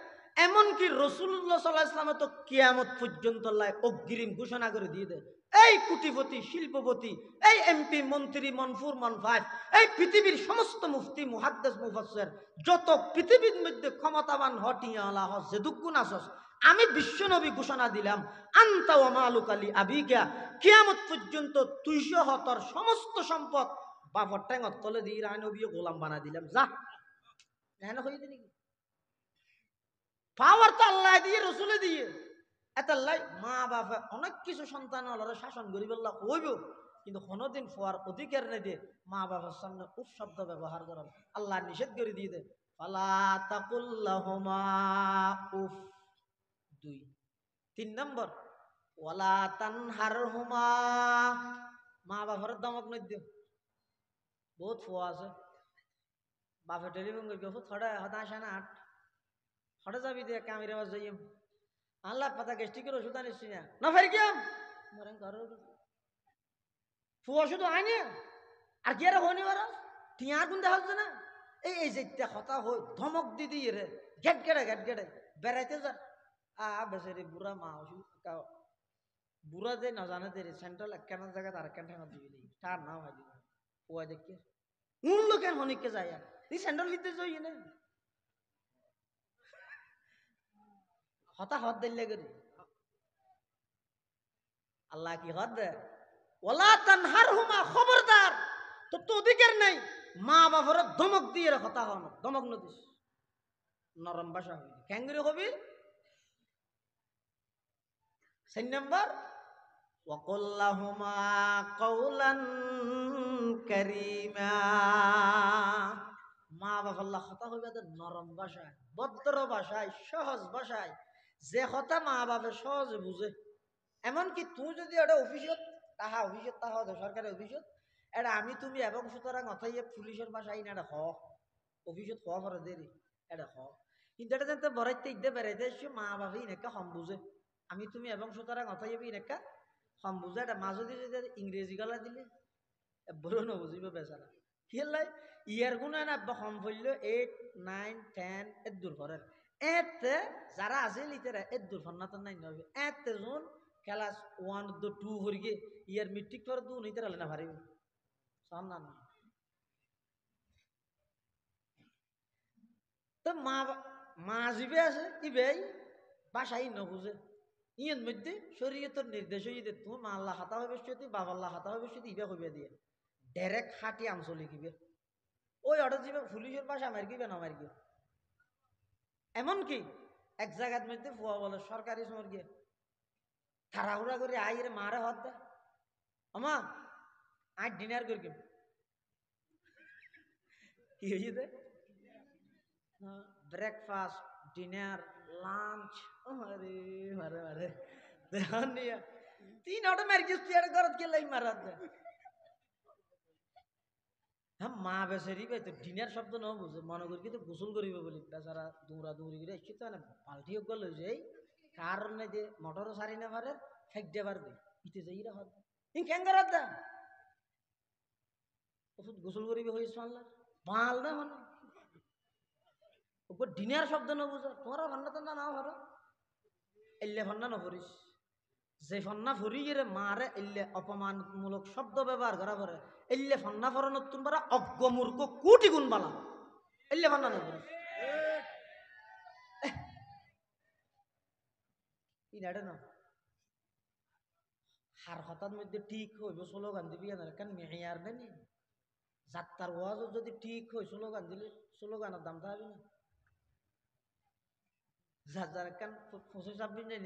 এমনকি রাসূলুল্লাহ সাল্লাল্লাহু আলাইহি ওয়াসাল্লাম তো কিয়ামত পর্যন্ত আল্লাহ অগ্রিম ঘোষণা করে দিয়ে দেয় এই কোটিপতি শিল্পপতি এই এমপি মন্ত্রী মনফুর মনফাজ এই পৃথিবীর সমস্ত মুফতি মুহাদ্দিস মুফাসসির যত পৃথিবীর মধ্যে ক্ষমতাবান হটিয়া আল্লাহ যেদুকুন আসস আমি বিশ্বনবী ঘোষণা দিলাম আনতা ওয়া মালুক আলী আবিকা কিয়ামত পর্যন্ত 200 তোর সমস্ত সম্পদ বাবার ঠ্যাঙত তলে দিয়ে রায় নবী গোলাম বানা দিলাম যা এহেন হয়ে দিনি পাওয়ার তো আল্লাহ দিয়ে রসুলে দিয়ে এত মা বাবা অনেক কিছু সন্তান শাসন করিব হইব কিন্তু কোনোদিন ফোয়ার অধিকার নেই দিয়ে মা বাবার সামনে উফ শব্দ ব্যবহার করেন আল্লাহ নিষেধ করে দিয়ে দে ফালা তাকুল্লাহুমা উফ 2। 3 নম্বর ওয়ালা তানহারহুমা মা বাবার দমক নই দিও বহুত ফোয়া আছে বাপে টেলিফোন করি থোড়া হতাশা না হঠাৎ যাবি দিয়ে কামির আওয়াজ যাইম আল্লাহ পাতা গ্যাস্ট্রিকের ওষুধ আনিস না ফের গিয়াম মরে ঘর ফুয়া শুধু আইনি আর কি আর হয়নি বার টিয়ার গুণ দেখা হচ্ছে না এই এই যে হতা হই ধমক দিদি রে ঘেট গেটে বেড়াইতে যা বেচারি বুড়া মা ওষুধ বুড়া যে না জানে দে সেন্ট্রাল একখান জায়গা আর একখান ঠেঙা দিবি নেই তার নাম হয় দিবি ফুয়া দেখে মূল্য কেন হনিককে যায় এই সেন্ট্রাল ভিতরে যাই না হতা হত দিলে করি আল্লাহ কি হত দে ওলা তানহারহুমা খবরদার তোর তো অধিকার নাই মা বাবার ধমক দিয়ে হতা হন ধমক নদিস নরম ভাষা হবি ক্যাঙ্গুরি হবি। 4 নম্বর ওয়াকুল্লাহুমা কাওলান কারীমা মা বাবা আল্লাহ হতা হইবে নরম ভাষায় ভদ্র ভাষায় সহজ ভাষায় যে কথা মা বাবা সহজে বুঝে। এমনকি তুই যদি এটা অফিসত তাহা সরকারি অফিসত এটা আমি তুমি এবং সুতরাং অথাইয়ে পুলিশের ভাষায় না এটা হ অফিসত হওয়া পরে দেরি এটা হ কিন্তু এটা জানতে বরাইতে ইদে বেড়াইতে মা বাবা ইনেকা হম বুঝে আমি তুমি এবং সুতরাং অথাইয়ে ইনেকা হম বুঝে এটা মা যদি ইংরেজি গলা দিলে বড় নবুঝিব বেচারা কি লাই ইয়ার গুণ না হম ফেলল 8, 9, 10 এর দূর করেন এতে যারা আছে লিটারা এর দুর্ফন্নাত নাই নবে এতে জোন ক্লাস 1 2 হরিগে ইয়ার মেট্রিক পর দু নিতে রালে না পারিবে সম্মান না তো মা জিবে আছে ইবেই বাসাই নবুঝে ইয়ের মধ্যে শরীয়তের নির্দেশ হয়ে যে তুমি মা আল্লাহ হাতা হবে সেটি বাবা আল্লাহ হাতা হবে সেটি ইবে হইবে দিয়ে ডাইরেক্ট হাঁটি আঞ্চলিক ইবে ওই অর্ডার যাবে পুলিশের বাসা মার গিবে না মার গিয়ে এমনকি এক জায়গার মধ্যে ফুয়া বলে সরকারি সমর গিয়ে তাড়াহুড়া করে আইরে মারে হাত দে আমা আজ ডিনার করি কি হয়েছে ব্রেকফাস্ট ডিনার লাঞ্চ আরে মারে মারে দেখান নিয়া 3 অটো মার গিয়ে তুই ঘরত কে লাই মারাত দে হ্যাঁ মা বেচারি ভাই তো ডিনার শব্দ ন বুঝে মনে করি কিন্তু গোসল করিব বলি বেচারা দৌড়া দৌড়ি করে এসে তো পাল্টি গেল যে কারণে যে মোটরও সারি না পারে ফেক দিয়ে পারবে ইতে যাই রা হত ইন কেন করাত দা ওষুধ গোসল করিবে হইস আল্লাহ বাল না মানে ওপর ডিনার শব্দ ন বুঝো তোমরা ভান্না তো না হরো এল্লে ভান্না ন করিস যে ফন্না ফরি গেলে মারে এল্লে অপমানমূলক শব্দ ব্যবহার করা পরে এল্লে ফন্না ফর নতুন পারা অজ্ঞ মূর্খ কোটি গুণ বালা এল্লে ফন্না না করিস ইনাডে না হার হতার মধ্যে ঠিক হইব স্লোগান দিবি কেন মেয়ার নেই যাত্রার ওয়াজও যদি ঠিক হয় স্লোগান দিলে স্লোগানের দাম থাকবে না যার কেন ফসে চাপবি নেই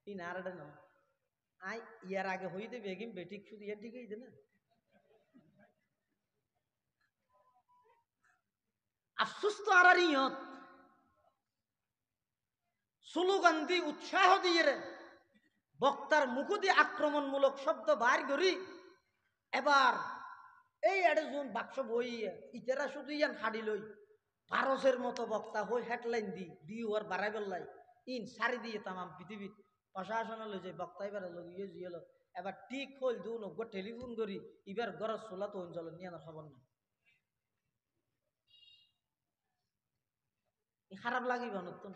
ইনারে না আই ইয়ার আগে হইতে বেগিম বেটিক শুধু ইয়ার দিকেই দে না আফসোস তো আর ইয়ত স্লোগান দি উৎসাহ দিয়ে রে বক্তার মুখ দিয়ে আক্রমণমূলক শব্দ বার করি এবার এই একজন বাক্স বই ইতেরা শুধু ইয়ান হাডি লই ভারসের মতো বক্তা হই হেডলাইন দি ওর বাড়াই বেল্লাই ইন সারি দিয়ে তামাম পৃথিবীর প্রশাসন লই যে বক্তা এবার লগিয়ে জিয়েল এবার ঠিক হল দু নব্বই টেলিফোন করি এবার গরজ সোলা তো অঞ্চল নিয়ে না খবর নাই খারাপ লাগিব নতুন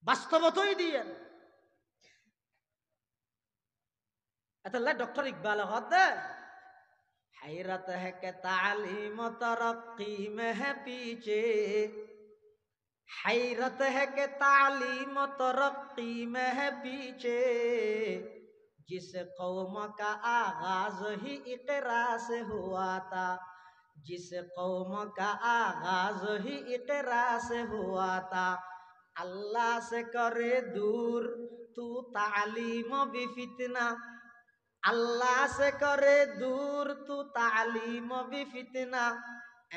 বাস্তবতই দিয়ে अतल्ला डॉक्टर इकबाल होता है हैरत है कि तालीम तरक्की में है पीछे हैरत है कि तालीम तरक्की में है पीछे जिस कौम का आगाज ही इकरा से हुआ था जिस कौम का आगाज ही इकरा से हुआ था अल्लाह से करे दूर तू तालीम भी फितना अल्लाह से करे दूर तू तालीम भी फितना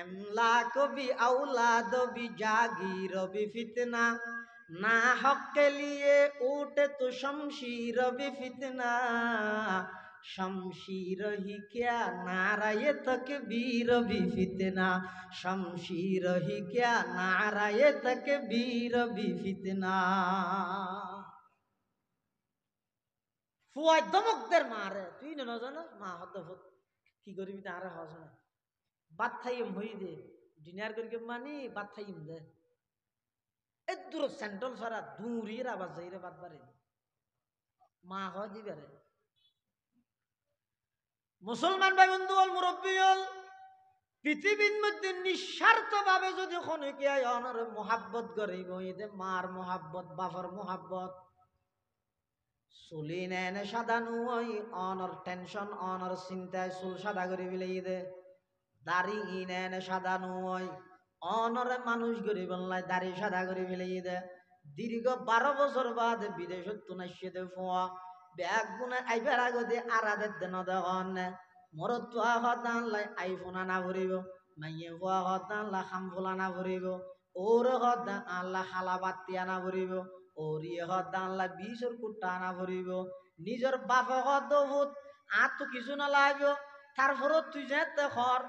अमलाक भी औलाद भी जागीर भी फितना ना हक के लिए उठे तो शमशीर भी फितना शमशीर ही क्या नाराये तकबीर भी फितना शमशीर ही क्या नाराये तकबीर भी फितना ফুয়াই দমকদের মারে তুই না জানো মা হদ কি করবি তারা হস না বাদ থাইম হই দে ডিনার করি মানি বাদ থাইম দে এ দূর সেন্ট্রাল সারা দূরের আবার যাইরে বাদ পারে মা হয় দিবারে মুসলমান ভাই বন্ধু হল মুরব্বী হল পৃথিবীর মধ্যে নিঃস্বার্থ ভাবে যদি খনিকে অনর মোহাব্বত করিব এতে মার মোহাব্বত বাবার মোহাব্বত চুলি নেনে সাদা নুই অনর টেনশন অনর চিন্তায় চুল সাদা করে বিলাই দে দাড়ি নেনে সাদা নুই অনরে মানুষ গরি বললাই দাড়ি সাদা করে বিলাই দে দীর্ঘ 12 বছর বাদ বিদেশত তুনাইছে দে ফুয়া ব্যাগ গুনে আইবার আগতে আরাদের দেন দেন মরত তুয়া হতান লাই আইফোন আনা ভরিব মাইয়ে ফুয়া হতান লা খাম ফুলা না ভরিব ওর হতান আল্লাহ খালা বাতি আনা ভরিব ওরিয়ে হদানলা 20 কুটা আনা ভরিব নিজের বাপ হদভূত আর তো কিছু না লাগবে তারপরও তুই যেতে খর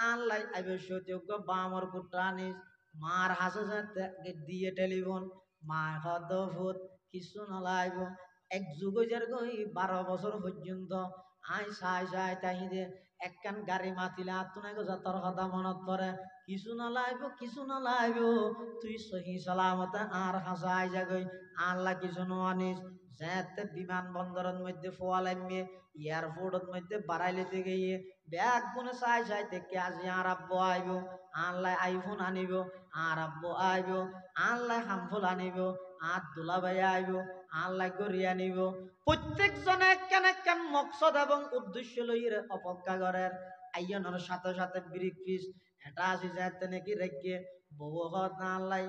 আনলাই আবশ্যক বামর কুটা আনিস মার হাসে যেতে দিয়ে টেলিফোন মা হদভূত কিছু না লাগবে এক যুগ যার গই 12 বছর পর্যন্ত আই সাই সাই তাই দে একখান গাড়ি মাতিলে আর তো নাই যতর কথা মনত পড়ে কিছু না লাইব তুই সহি সালামতে আর হাসাই যাগই আল্লাহ কিছু আনিস যেতে বিমানবন্দরের মধ্যে ফোয়ালাইমে এয়ারপোর্টের মধ্যে বাড়াইলেতে গিয়ে ব্যাগ গুনে চাই থেকে আজি আর আব্বু আইব আল্লাহ আইফোন আনিব আর আব্বু আইব আল্লাহ হামফুল আনিব আর দুলাভাই আইব আল্লাহ গড়ি আনিব প্রত্যেকজনে কেন মকসদ এবং উদ্দেশ্য লইয়ে অপেক্ষা করেন আইয়নের সাথে সাথে ব্রিক পিস এটা আছে যাতে নাকি রেখে বউ হত না আল্লাহ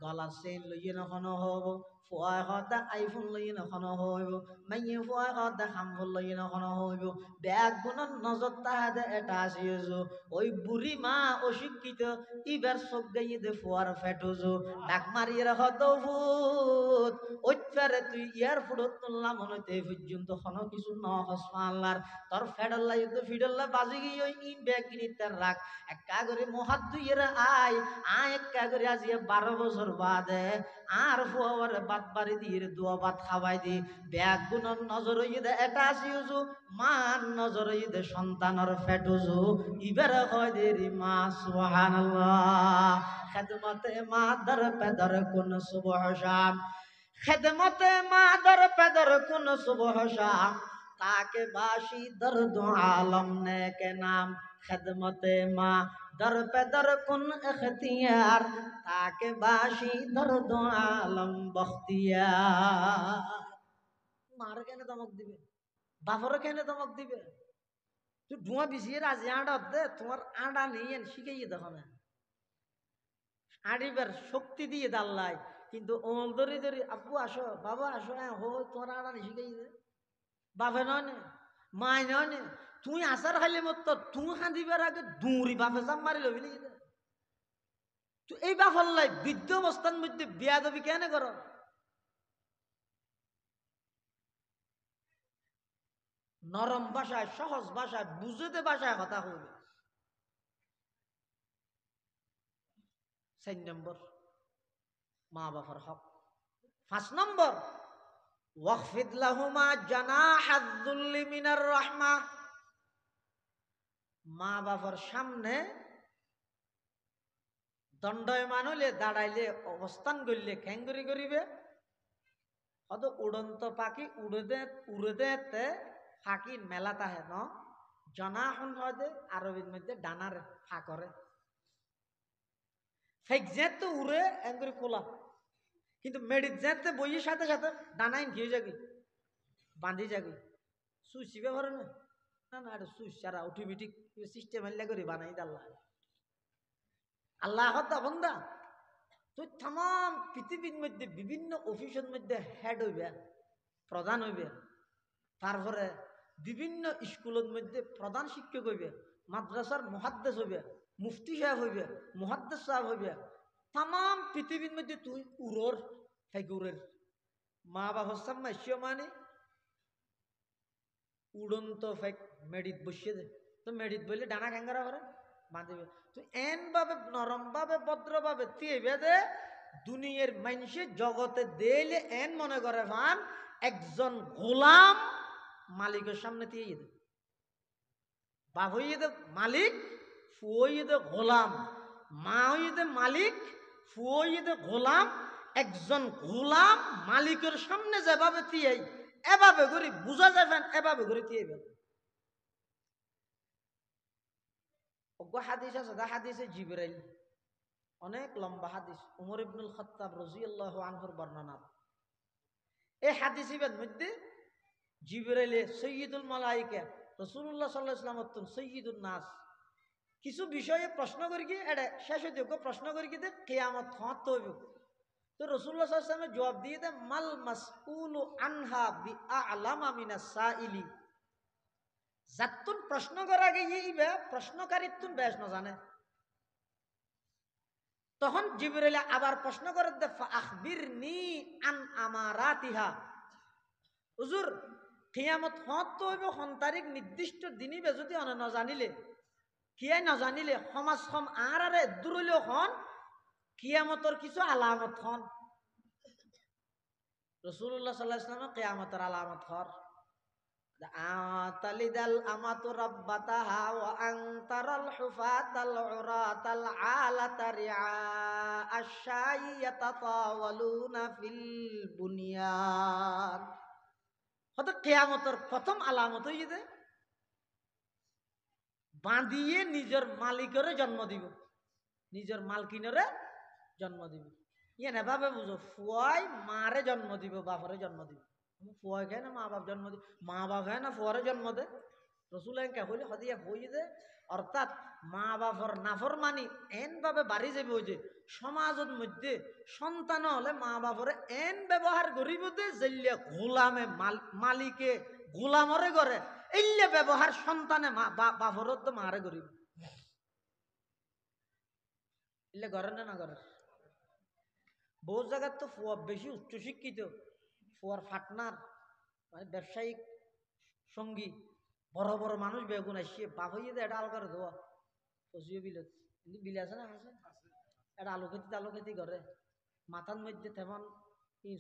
গলার চেইন লইয়ে নখনো হব ফুয়াই হত আইফোন লইয়ে নখনো হইব মাইয়ে ফুয়াই হত হামফুল লইয়ে নখনো হইব ব্যাগ গুণর নজর তাহাতে এটা আসিয়েছো ওই বুড়ি মা অশিক্ষিত ইবার চোখ গাইয়ে দে ফুয়ার ফেটুজো ডাক মারিয়ে রাখ তো ভূত ওইটারে তুই এয়ারপোর্টত তুললাম মনে এই পর্যন্ত কোনো কিছু নহস আল্লাহর তোর ফেডাল্লা তো ফিডাল্লা বাজি গিয়ে ওই ই ব্যাগ কিনি তার রাখ একা করে মহাত দুইয়ের আয় একা করে আজিয়ে 12 বছর বাদে আর ফুয়ার বাদ বাড়ি দিয়ে দুয়া ভাত খাওয়াই দি ব্যাগ গুণর নজর হইয়ে দে এটা আসিউজু মান নজর হইয়ে দে সন্তানর ফেটুজু ইবার হয় দে রে মা সুবহানাল্লাহ খেদমতে মা দর পেদর কোন সুবহ শাম খেদমতে মা দর পেদর কোন সুবহ শাম তাকে বাসি দর্দ আলম ने के नाम खिदमते माँ दर पे दर कुन इख्तियार ताके बाशी दर्द आलम बख्तियार मार केने दमक दिबे बाफर केने दमक दिबे তুই ধোঁয়া বিছিয়ে রাজি আটা দে তোমার আটা নিয়ে শিখাইয়ে দেখো না আড়িবার শক্তি দিয়ে দাল্লাই কিন্তু ওল ধরে ধরে আব্বু আসো বাবা আসো হ্যাঁ হো তোমার আটা নিয়ে শিখাইয়ে দে বাপে নয় মায় নয় তুই আসার খাইলে মত তুই খাঁদিবার আগে দৌড়ি বাপে জাম মারি লবি নাকি তুই এই বাপর লাই বৃদ্ধ অবস্থার মধ্যে বিয়া দেবি কেন কর নরম ভাষায় সহজ ভাষায় বুঝতে ভাষায় কথা হইবে 4 নম্বর মা বাবার হক 5 নম্বর ওয়াকফিদ লাহুমা জানাহাদ যুল্লি মিনার রাহমা মা বাবার সামনে দণ্ডায়মান হইলে দাঁড়াইলে অবস্থান করলে খেঙ্গুরি করিবে হয়তো উড়ন্ত পাখি উড়েতে ফাঁকি মেলা তাহে ন জনাহন হয়তো আরবির মধ্যে ডানার ফা করে ফেক যেতে উড়ে এঙ্গুরি খোলা কিন্তু মেডিত যেতে বইয়ের সাথে সাথে ডানাইন খেয়ে যাবি বাঁধি যাবি সুইচ ব্যবহার না না না এটা সুইচ সারা অটোমেটিক সিস্টেম এলে করে বানাই আল্লাহ আল্লাহ বন্দা তুই তাম পৃথিবীর মধ্যে বিভিন্ন অফিসের মধ্যে হেড হইবে প্রধান হইবে তারপরে বিভিন্ন স্কুলের মধ্যে প্রধান শিক্ষক হইবে মাদ্রাসার মুহাদ্দিস হইবে মুফতি সাহেব হইবে মুহাদ্দিস সাহেব হইবে তাম পৃথিবীর মধ্যে তুই উড়োর উড়ের মা বাবা সাম্মাইশ্য মানে উড়ন্ত ফেক মেডিত বসিয়ে দে তো মেডিত বললে ডানা ক্যাঙ্গারা করে বাঁধিবে তুই এন ভাবে নরম ভাবে ভদ্র ভাবে তিয়ে দে দুনিয়ার মানুষের জগতে দিলে এন মনে করে ভান একজন গোলাম মালিকের সামনে দিয়ে দে বাপ হইয়ে দে মালিক ফুয়ে দে গোলাম মা হইয়ে দে মালিক ফুয়ে দে গোলাম একজন গোলাম মালিকের সামনে যেভাবে দিয়ে এভাবে করে বুঝা যাবেন এভাবে করে দিয়ে হাদিস আছে হাদিসে জিবরাইল অনেক লম্বা হাদিস উমর ইবনুল খাত্তাব রাদিয়াল্লাহু আনহুর বর্ণনা এই হাদিসের মধ্যে জিবরাইলে সাইয়্যিদুল মালায়েকা রাসূলুল্লাহ সাল্লাল্লাহু আলাইহি ওয়াসাল্লাম সাইয়্যিদুন নাস কিছু বিষয়ে প্রশ্ন করি কি এটা শেষ হইতে প্রশ্ন করি কি কিয়ামত হত হইব তো রাসূলুল্লাহ সাল্লাল্লাহু আলাইহি ওয়াসাল্লাম জবাব দিয়ে দে মাল মাসউলু আনহা বিআলামা মিনাস সাইলি যাতুন প্রশ্ন করা গিয়ে প্রশ্নকারীতুন বেশ না জানে তখন জিবরাইল আবার প্রশ্ন করে দে ফাখবিরনি আন আমারাতিহা হুজুর কিয়ামত হত হইব কোন তারিখ নির্দিষ্ট দিনই যদি অন না জানিলে কিয়াই না জানিলে সমাজ সম আরে দূরইলো হন কিয়ামতর কিছু আলামত হন রাসূলুল্লাহ সাল্লাল্লাহু আলাইহি ওয়াসাল্লাম কিয়ামতের আলামত হর আতালিদাল আমাতু রাব্বাতাহা ওয়া আনতারাল হুফাতাল উরাতাল আলাতা রিআ আশ-শাই ইয়াতাতাওয়ালুনা ফিল বুনিয়ান। হয়তো কিয়ামতের প্রথম আলামত হই যে বাঁধিয়ে নিজের মালিকেরে জন্ম দিব, নিজের মালকিনরে জন্ম দিব। ইয়ে না ভাবে বুঝো, ফুয়াই মারে জন্ম দিব, বাপরে জন্ম দিব। ফুয়াই খায় না মা বাপ জন্ম দিব, মা বাপ খায় না ফুয়ারে জন্ম দে। রসুল হইলে হদিয়া হই যে অর্থাৎ মা বাপর নাফরমানি এন ভাবে বাড়ি যাবে। ওই যে সমাজের মধ্যে সন্তান হলে মা বাপরে এন ব্যবহার করিব যে জেলিয়া গোলামে মালিকে গোলামরে করে এইলে ব্যবহার সন্তানে বাপরত তো মারে করিব। এলে করে না করে। বহু জায়গার তো ফুয়া বেশি উচ্চশিক্ষিত, ফুয়ার পার্টনার মানে ব্যবসায়িক সঙ্গী বড় বড় মানুষ বেগুন আসছে বাপ হইয়ে এটা আলো করে ধোয়া ফসিও বিলত, কিন্তু বিলে আছে না আছে এটা আলু খেতি করে মাথার মধ্যে তেমন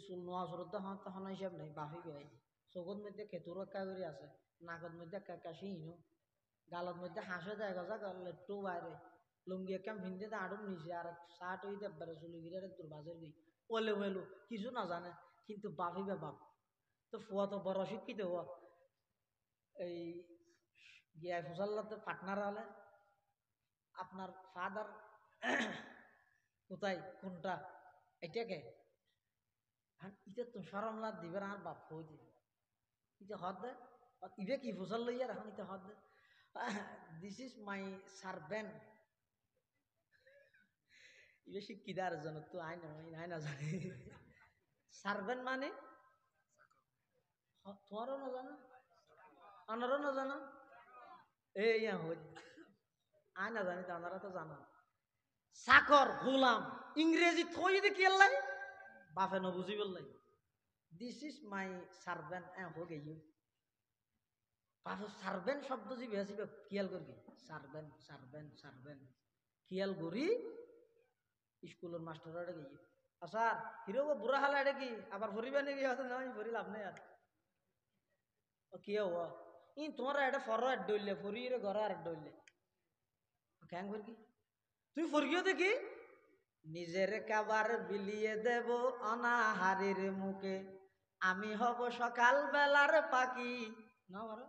চুল নোয়া চুলত তখন হিসাব নেই বাপি বেড়াই চোখের মধ্যে খেতুর একা করে আছে, নাকর মধ্যে একা সিহিনো, গালত মধ্যে হাসে যায় গজা লেট্টু বাইরে লুঙ্গি একাম ভিন্দে আড়ুন নিচে আর শার্ট হইতে একবারে চুলি গিরে তোর বাজের গই ওলে ওয়েলু কিছু না জানে কিন্তু বাপিবে বাপ। তো ফুয়া তো বড় শিক্ষিত হওয়া এই গিয়া ফসল্লাতে পার্টনার হলে আপনার ফাদার কোথায় কোনটা এটাকে ইটা তো সরমলাদ দিবে আর বাপ হয়ে দিবে ইটা হদ দে ইবে কি ফসল লইয়া এখন ইটা হদ দে দিস ইজ মাই সার্ভেন্ট। ইবে শিক্ষিতার জন্য তো আই না জানি সার্ভেন্ট মানে তোমারও না জানো আনারও না জানো এই আয় না জানি তো আপনারা তো জানা চাকর গোলাম ইংরেজি থই দি কি লাই বাপে ন বুঝি বললাই দিস ইজ মাই সার্ভেন্ট হো গেই বাপে সার্ভেন্ট শব্দ যে বেশি কিয়াল করবি সার্ভেন্ট সার্ভেন্ট সার্ভেন্ট কিয়াল করি স্কুলের মাস্টার এটা গিয়ে আসার হিরো বুড়া হালা এটা কি আবার ভরিবে নাকি হয়তো নয় ভরি লাভ নেই আর কি হওয়া ই তোমার এটা ফর ডইলে ফরি ঘর আর ডইলে ক্যাং কি তুই ফরগিও দেখি নিজের কাবার বিলিয়ে দেব অনাহারের মুখে আমি হব সকাল বেলার পাখি না মারা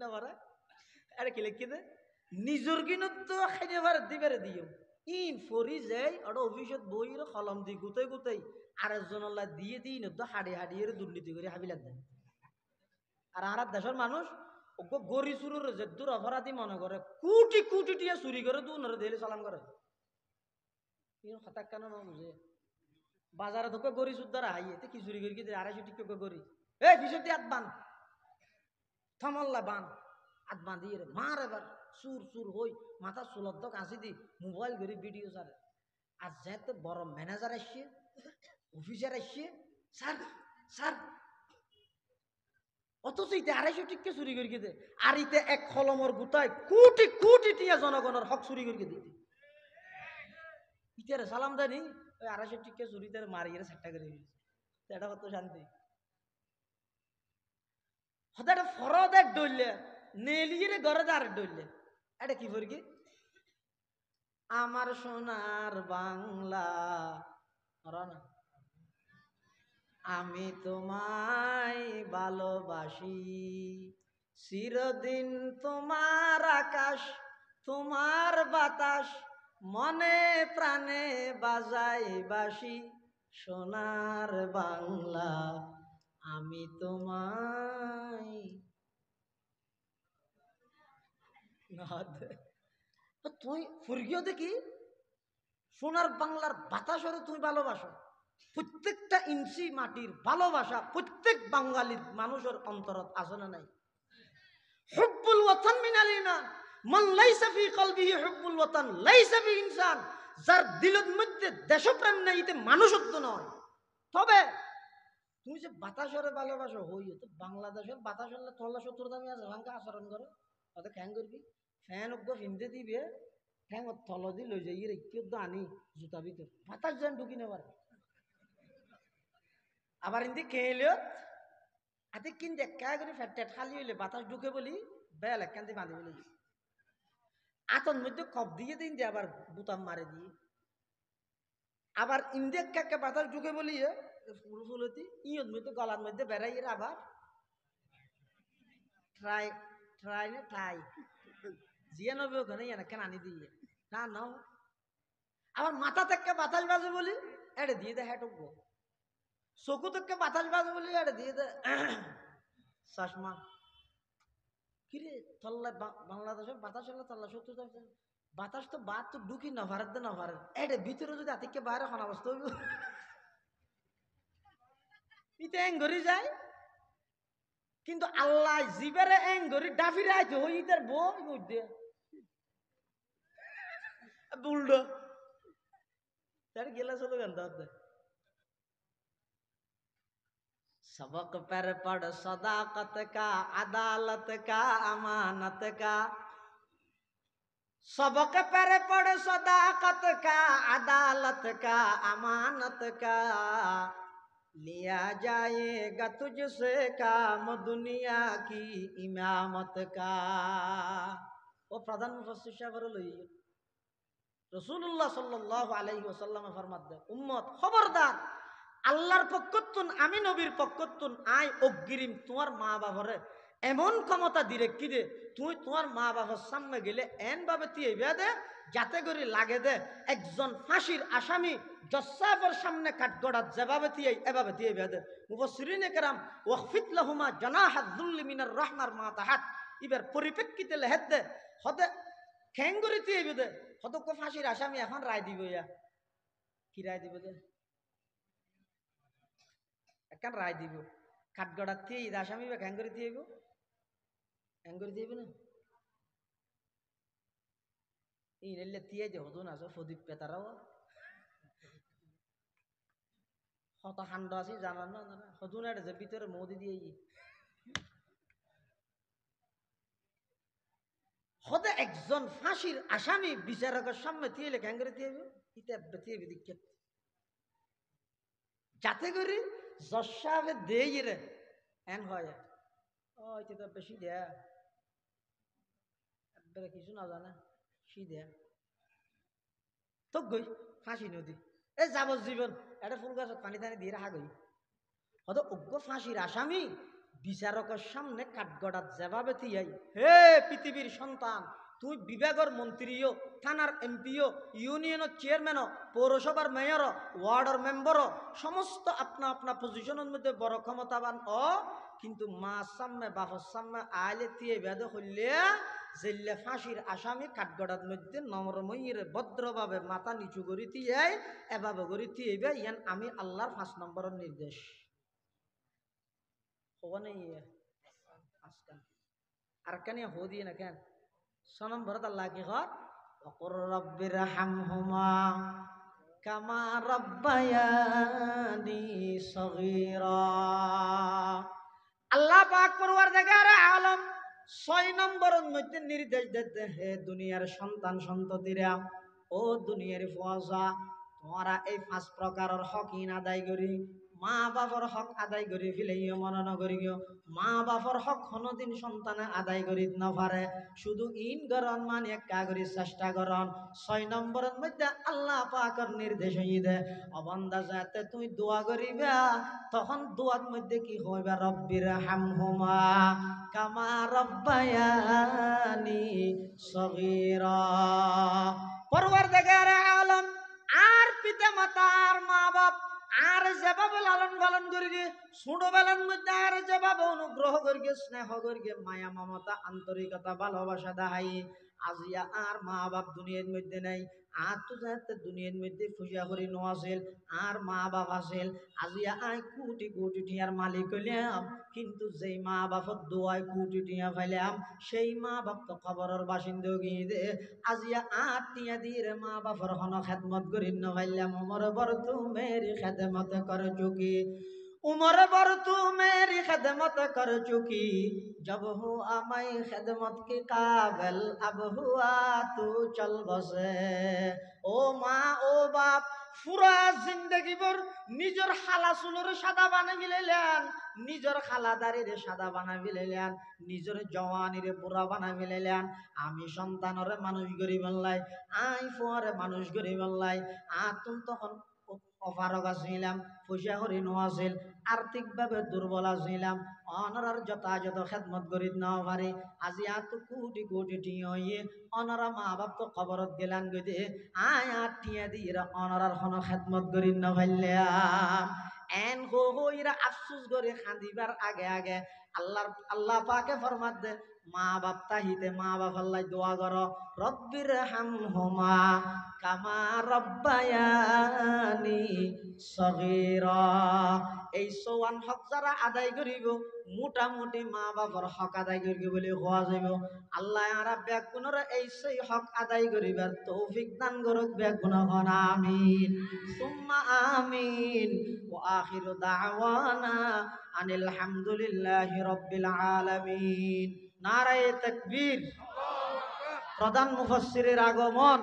না মারা আরে কি লিখি দে নিজের কিনত খাইবার দিবে দিও ই ফরি যাই ওটা অফিসত বইয়ের কলম দি গুতাই গুতাই আরেকজন দিয়ে দিই নতো হাড়ি হাড়িয়ে দুর্নীতি করে হাবিলাত দেন। আর আর দেশের মানুষ গরি চুরের যেদূর অপরাধী মনে করে কোটি কোটি টিয়া চুরি করে দু নরে দিলে সালাম করে হঠাৎ কেন না বুঝে বাজারে ধোকে গরি চুর হাইয়ে কি চুরি করি কি 250 টিকা গরি এই পিছন দিয়ে আত বান থমল্লা বান আত বাঁধিয়ে রে মার এবার চুর চুর হই মাথা চুলত কাঁচি দি মোবাইল করি ভিডিও সারে আর যেতে বড় ম্যানেজার আসছে অফিসার আসছে স্যার স্যার অথচ ইতে 250 টিকা চুরি করি দে আর ইতে এক কলমর গুতায় কোটি কোটি টিয়া জনগণের হক চুরি করি দিতে ইতারে সালাম দেয়নি ওই 250 টিকা চুরি তার মারিয়ে সাট্টা করে দিয়েছে এটা কত শান্তি হঠাৎ ফরদ এক ডইলে নেলিয়ে ঘরে আর ডইলে এটা কি ফরকি আমার সোনার বাংলা না আমি তোমায় ভালোবাসি চিরদিন তোমার আকাশ তোমার বাতাস মনে প্রাণে বাজাই বাসি সোনার বাংলা আমি তোমায় তুই ফুরগিও দেখি সোনার বাংলার বাতাসরে তুমি ভালোবাসো প্রত্যেকটা ইঞ্চি মাটির ভালোবাসা প্রত্যেক বাঙালির মানুষের অন্তরত আছে না নাই হুব্বুল ওয়াতান মিনাল ঈমান মান লাইসা ফি কলবিহি হুব্বুল ওয়াতান লাইসা বি ইনসান যার দিলের মধ্যে দেশপ্রেম নাই এতে মানুষত্ব নয়। তবে তুমি যে বাতাসরে ভালোবাসো হইও তো বাংলাদেশের বাতাস হলে তোলা 70 দামি আছে ভাঙ্গা আচরণ করে ওদের খ্যাং করবি ফ্যান অজ্ঞ ফিনতে দিবে ঠ্যাং থল দি লই যাই রেখে আনি জুতা ভিতর বাতাস যেন ঢুকি নেবার আবার ইন্দি খেলিও আতে কিন্তু একা করে ফেটে খালি হইলে বাতাস ঢুকে বলি বেল একখান বাঁধি বলি আতন মধ্যে কপ দিয়ে দিন দিয়ে আবার বুতাম মারে দিয়ে আবার ইন্দিয়া কাকে বাতাস ঢুকে বলি ফুল ফুলতি ইয়ত মধ্যে গলার মধ্যে বেড়াইয়ের আবার ট্রাই ট্রাই না ট্রাই জিয়া নবে ওখানে কেন আনি দিয়ে না না আবার মাথা থেকে বাতাস বাজে বলি এটা দিয়ে দে হ্যাঁ টুকবো চকু থেকে বাতাস বাজে বলি এটা দিয়ে দে চশমা কিরে তল্লা বাংলাদেশে বাতাস হলে তল্লা ৭০ বাতাস তো বাদ তো ঢুকি না ভারত না ভারত এটা ভিতরে যদি আতিকে বাইরে খান অবস্থা হইব ইতে এঙ্গরি যায় কিন্তু আল্লাহ জিবারে এঙ্গরি ডাফিরে আইতে হই ইতার বই মধ্যে বুলডো তার গেলা চলে গান सबक पर पढ़ सदाकत का अदालत का अमानत का सबक पर पढ़ सदाकत का अदालत का अमानत का लिया जाएगा तुझसे काम दुनिया की इमामत का वो प्रधान मुफस्सिर साहब लई रसूलुल्लाह सल्लल्लाहु अलैहि वसल्लम फरमात दे उम्मत खबरदार আল্লাহর পক্ষতুন আমি নবীর পক্ষতুন আয় অগ্রিম তোমার মা বাবারে এমন ক্ষমতা দিরে কি দে তুই তোমার মা বাবার সামনে গেলে এন ভাবে তুই দে যাতে করে লাগে দে একজন ফাঁসির আসামি জসাফের সামনে কাঠগড়াত যেভাবে তুই এভাবে তুই দে মুফাসসিরিনে কেরাম ওয়াকফিত লাহুমা জানাহাদ যুল্লি মিনার রাহমার মা তাহাত ইবার পরিপ্রেক্ষিতে লেহেদ দে হতে খেঙ্গুরি তুই দে হত কো ফাঁসির আসামি এখন রায় দিব ইয়া কি রায় দিব দে একখান রায় দিব কাঠগড়া দিয়ে ঈদ আসামি বা ঘ্যাঙ্গরি দিয়ে ঘ্যাঙ্গরি দিয়ে না এই রেলে দিয়ে যে হতো না ফদিক পেতারাও হত হান্ড আছে জানার না হতো না যে ভিতরে মোদি দিয়ে হতে একজন ফাঁসির আসামি বিচারকের সামনে দিয়ে ঘ্যাঙ্গরি দিয়ে ইতে দিয়ে যাতে করে জসাবে দেই রে এন হয় ও এটা তো বেশি দেয়া একবারে কিছু না জানে সি দেয়া তো গই ফাঁসি নদী এ যাবজ্জীবন এটা ফুল গাছত পানি টানি দিয়ে রাখা গই হয়তো অজ্ঞ ফাঁসির আসামি বিচারকের সামনে কাঠগড়াত যেভাবে তিয়াই হে পৃথিবীর সন্তান তুই বিভাগের মন্ত্রীও থানার এমপিও ইউনিয়নের চেয়ারম্যানও পৌরসভার মেয়র ওয়ার্ডের মেম্বারও সমস্ত আপনা আপনা পজিশনের মধ্যে বড় ক্ষমতাবান কিন্তু মা সামনে বাপর সামনে আইলে তিয়ে বেদ হইলে জেলে ফাঁসির আসামি কাঠগড়ার মধ্যে নম্রময়ীর ভদ্রভাবে মাথা নিচু করি দিয়ে এভাবে করি তিয়েবে ইয়ান আমি আল্লাহর ৫ নম্বরের নির্দেশ ওখানে আর কেন হো দিয়ে না কেন ৬ নম্বরত আল্লাহ কি কর ওকুর রব্বির হামহুমা কামা রব্বায়ানি সগীরা আল্লাহ পাক পরওয়ারদিগারে আলম ৬ নম্বরের মধ্যে নির্দেশ দিতে হে দুনিয়ার সন্তান সন্ততিরা ও দুনিয়ার ফুয়াজা তোমরা এই ৫ প্রকারের হক আদায় করি মা বাবার হক আদায় করি ফেলেইও মনে নকরি মা বাবার হক কোনোদিন সন্তানে আদায় করি না পারে শুধু ইন গরন মানে একা করি চেষ্টা করন ৬ নম্বরের মধ্যে আল্লাহ পাকের নির্দেশ হইদে অবান্দা যাতে তুই দোয়া করিবা তখন দোয়ার মধ্যে কি হইবা রব্বির হামহুমা কামা রব্বায়ানি সগীরা পরওয়ারদিগারে আলম আর পিতা মাতার মা বাপ আর যেভাবে লালন পালন করি ছোটবেলার মধ্যে আর যেভাবে অনুগ্রহ করি স্নেহ করি মায়া মমতা আন্তরিকতা ভালোবাসা দেখাই আজিয়া আর মা বাপ দুনিয়ার মধ্যে নাই আর তো যাতে দুনিয়ার মধ্যে পূজা করি নোয়াছিল আর মা বাপ আছিল আজিয়া আই কোটি কোটি টিয়ার মালিক হইলাম কিন্তু যেই মা বাপর দোয়ায় কোটি টিয়া পাইলাম সেই মা বাপ তো খবরের বাসিন্দা গিয়ে দে আজিয়া আর টিয়া দিয়ে মা বাপর হন খেদমত করি নভাইলাম আমার বর তুমি খেদমত করে চুকি उमर भर तू मेरी खिदमत कर चुकी, जब हुआ मैं खिदमत के काबिल, अब हुआ तू चल बसे। ও মা ও বাপ, পুরা জিন্দগি ভর নিজের খালা চুলের সাদা বানাই মিলাইলেন, নিজের খালাদারিরে সাদা বানাই মিলাইলেন, নিজের জওয়ানিরে বুড়া বানাই মিলাইলেন। আমি সন্তানরে মানুষ গরিব লাই, আই ফুয়ারে মানুষ গরিব লাই। তুম তখন অপারগ আসিলাম, পয়সা করি নোয়াছিল, আর্থিকভাবে দুর্বল আসিলাম, অনারার যথাযথ খেদমত করি না পারি। আজি এত কোটি কোটি টিয়া হইয়ে অনারা মা বাপ তো খবরত গেলান গই, আয় আর টিয়া দিয়ে অনারার কোনো খেদমত করি না ফেললাম। এন হো হো ইরা আফসুস করে খান্দিবার আগে আগে আল্লাহ পাকে ফরমাত দে, মা বাপ তাহিতে মা বাপ আল্লাহ দোয়া করো, রব্বির হামহুমা কামা রব্বায়ানি সগীরা। এই সওয়ান হক যারা আদায় করিব, মোটামুটি মা বাবার হক আদায় করিব বলে হওয়া যাব। আল্লাহ আরা ব্যাগুণর এই সেই হক আদায় করিবার তৌফিক দান করুক, ব্যাগুণ হন আমিন সুম্মা আমিন। ওয়া আখিরু দাওয়ানা আনিল হামদুলিল্লাহি রাব্বিল আলামিন। নারায়ে তাকবীর। প্রধান মুফাসসিরের আগমন।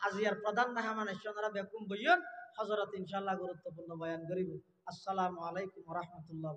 আজিয়ার প্রধান মেহমান এসরা বেকুম বইয়ন হযরত ইনশাআল্লাহ গুরুত্বপূর্ণ বয়ান করিব। আসসালামু আলাইকুম ওয়া রাহমাতুল্লাহ।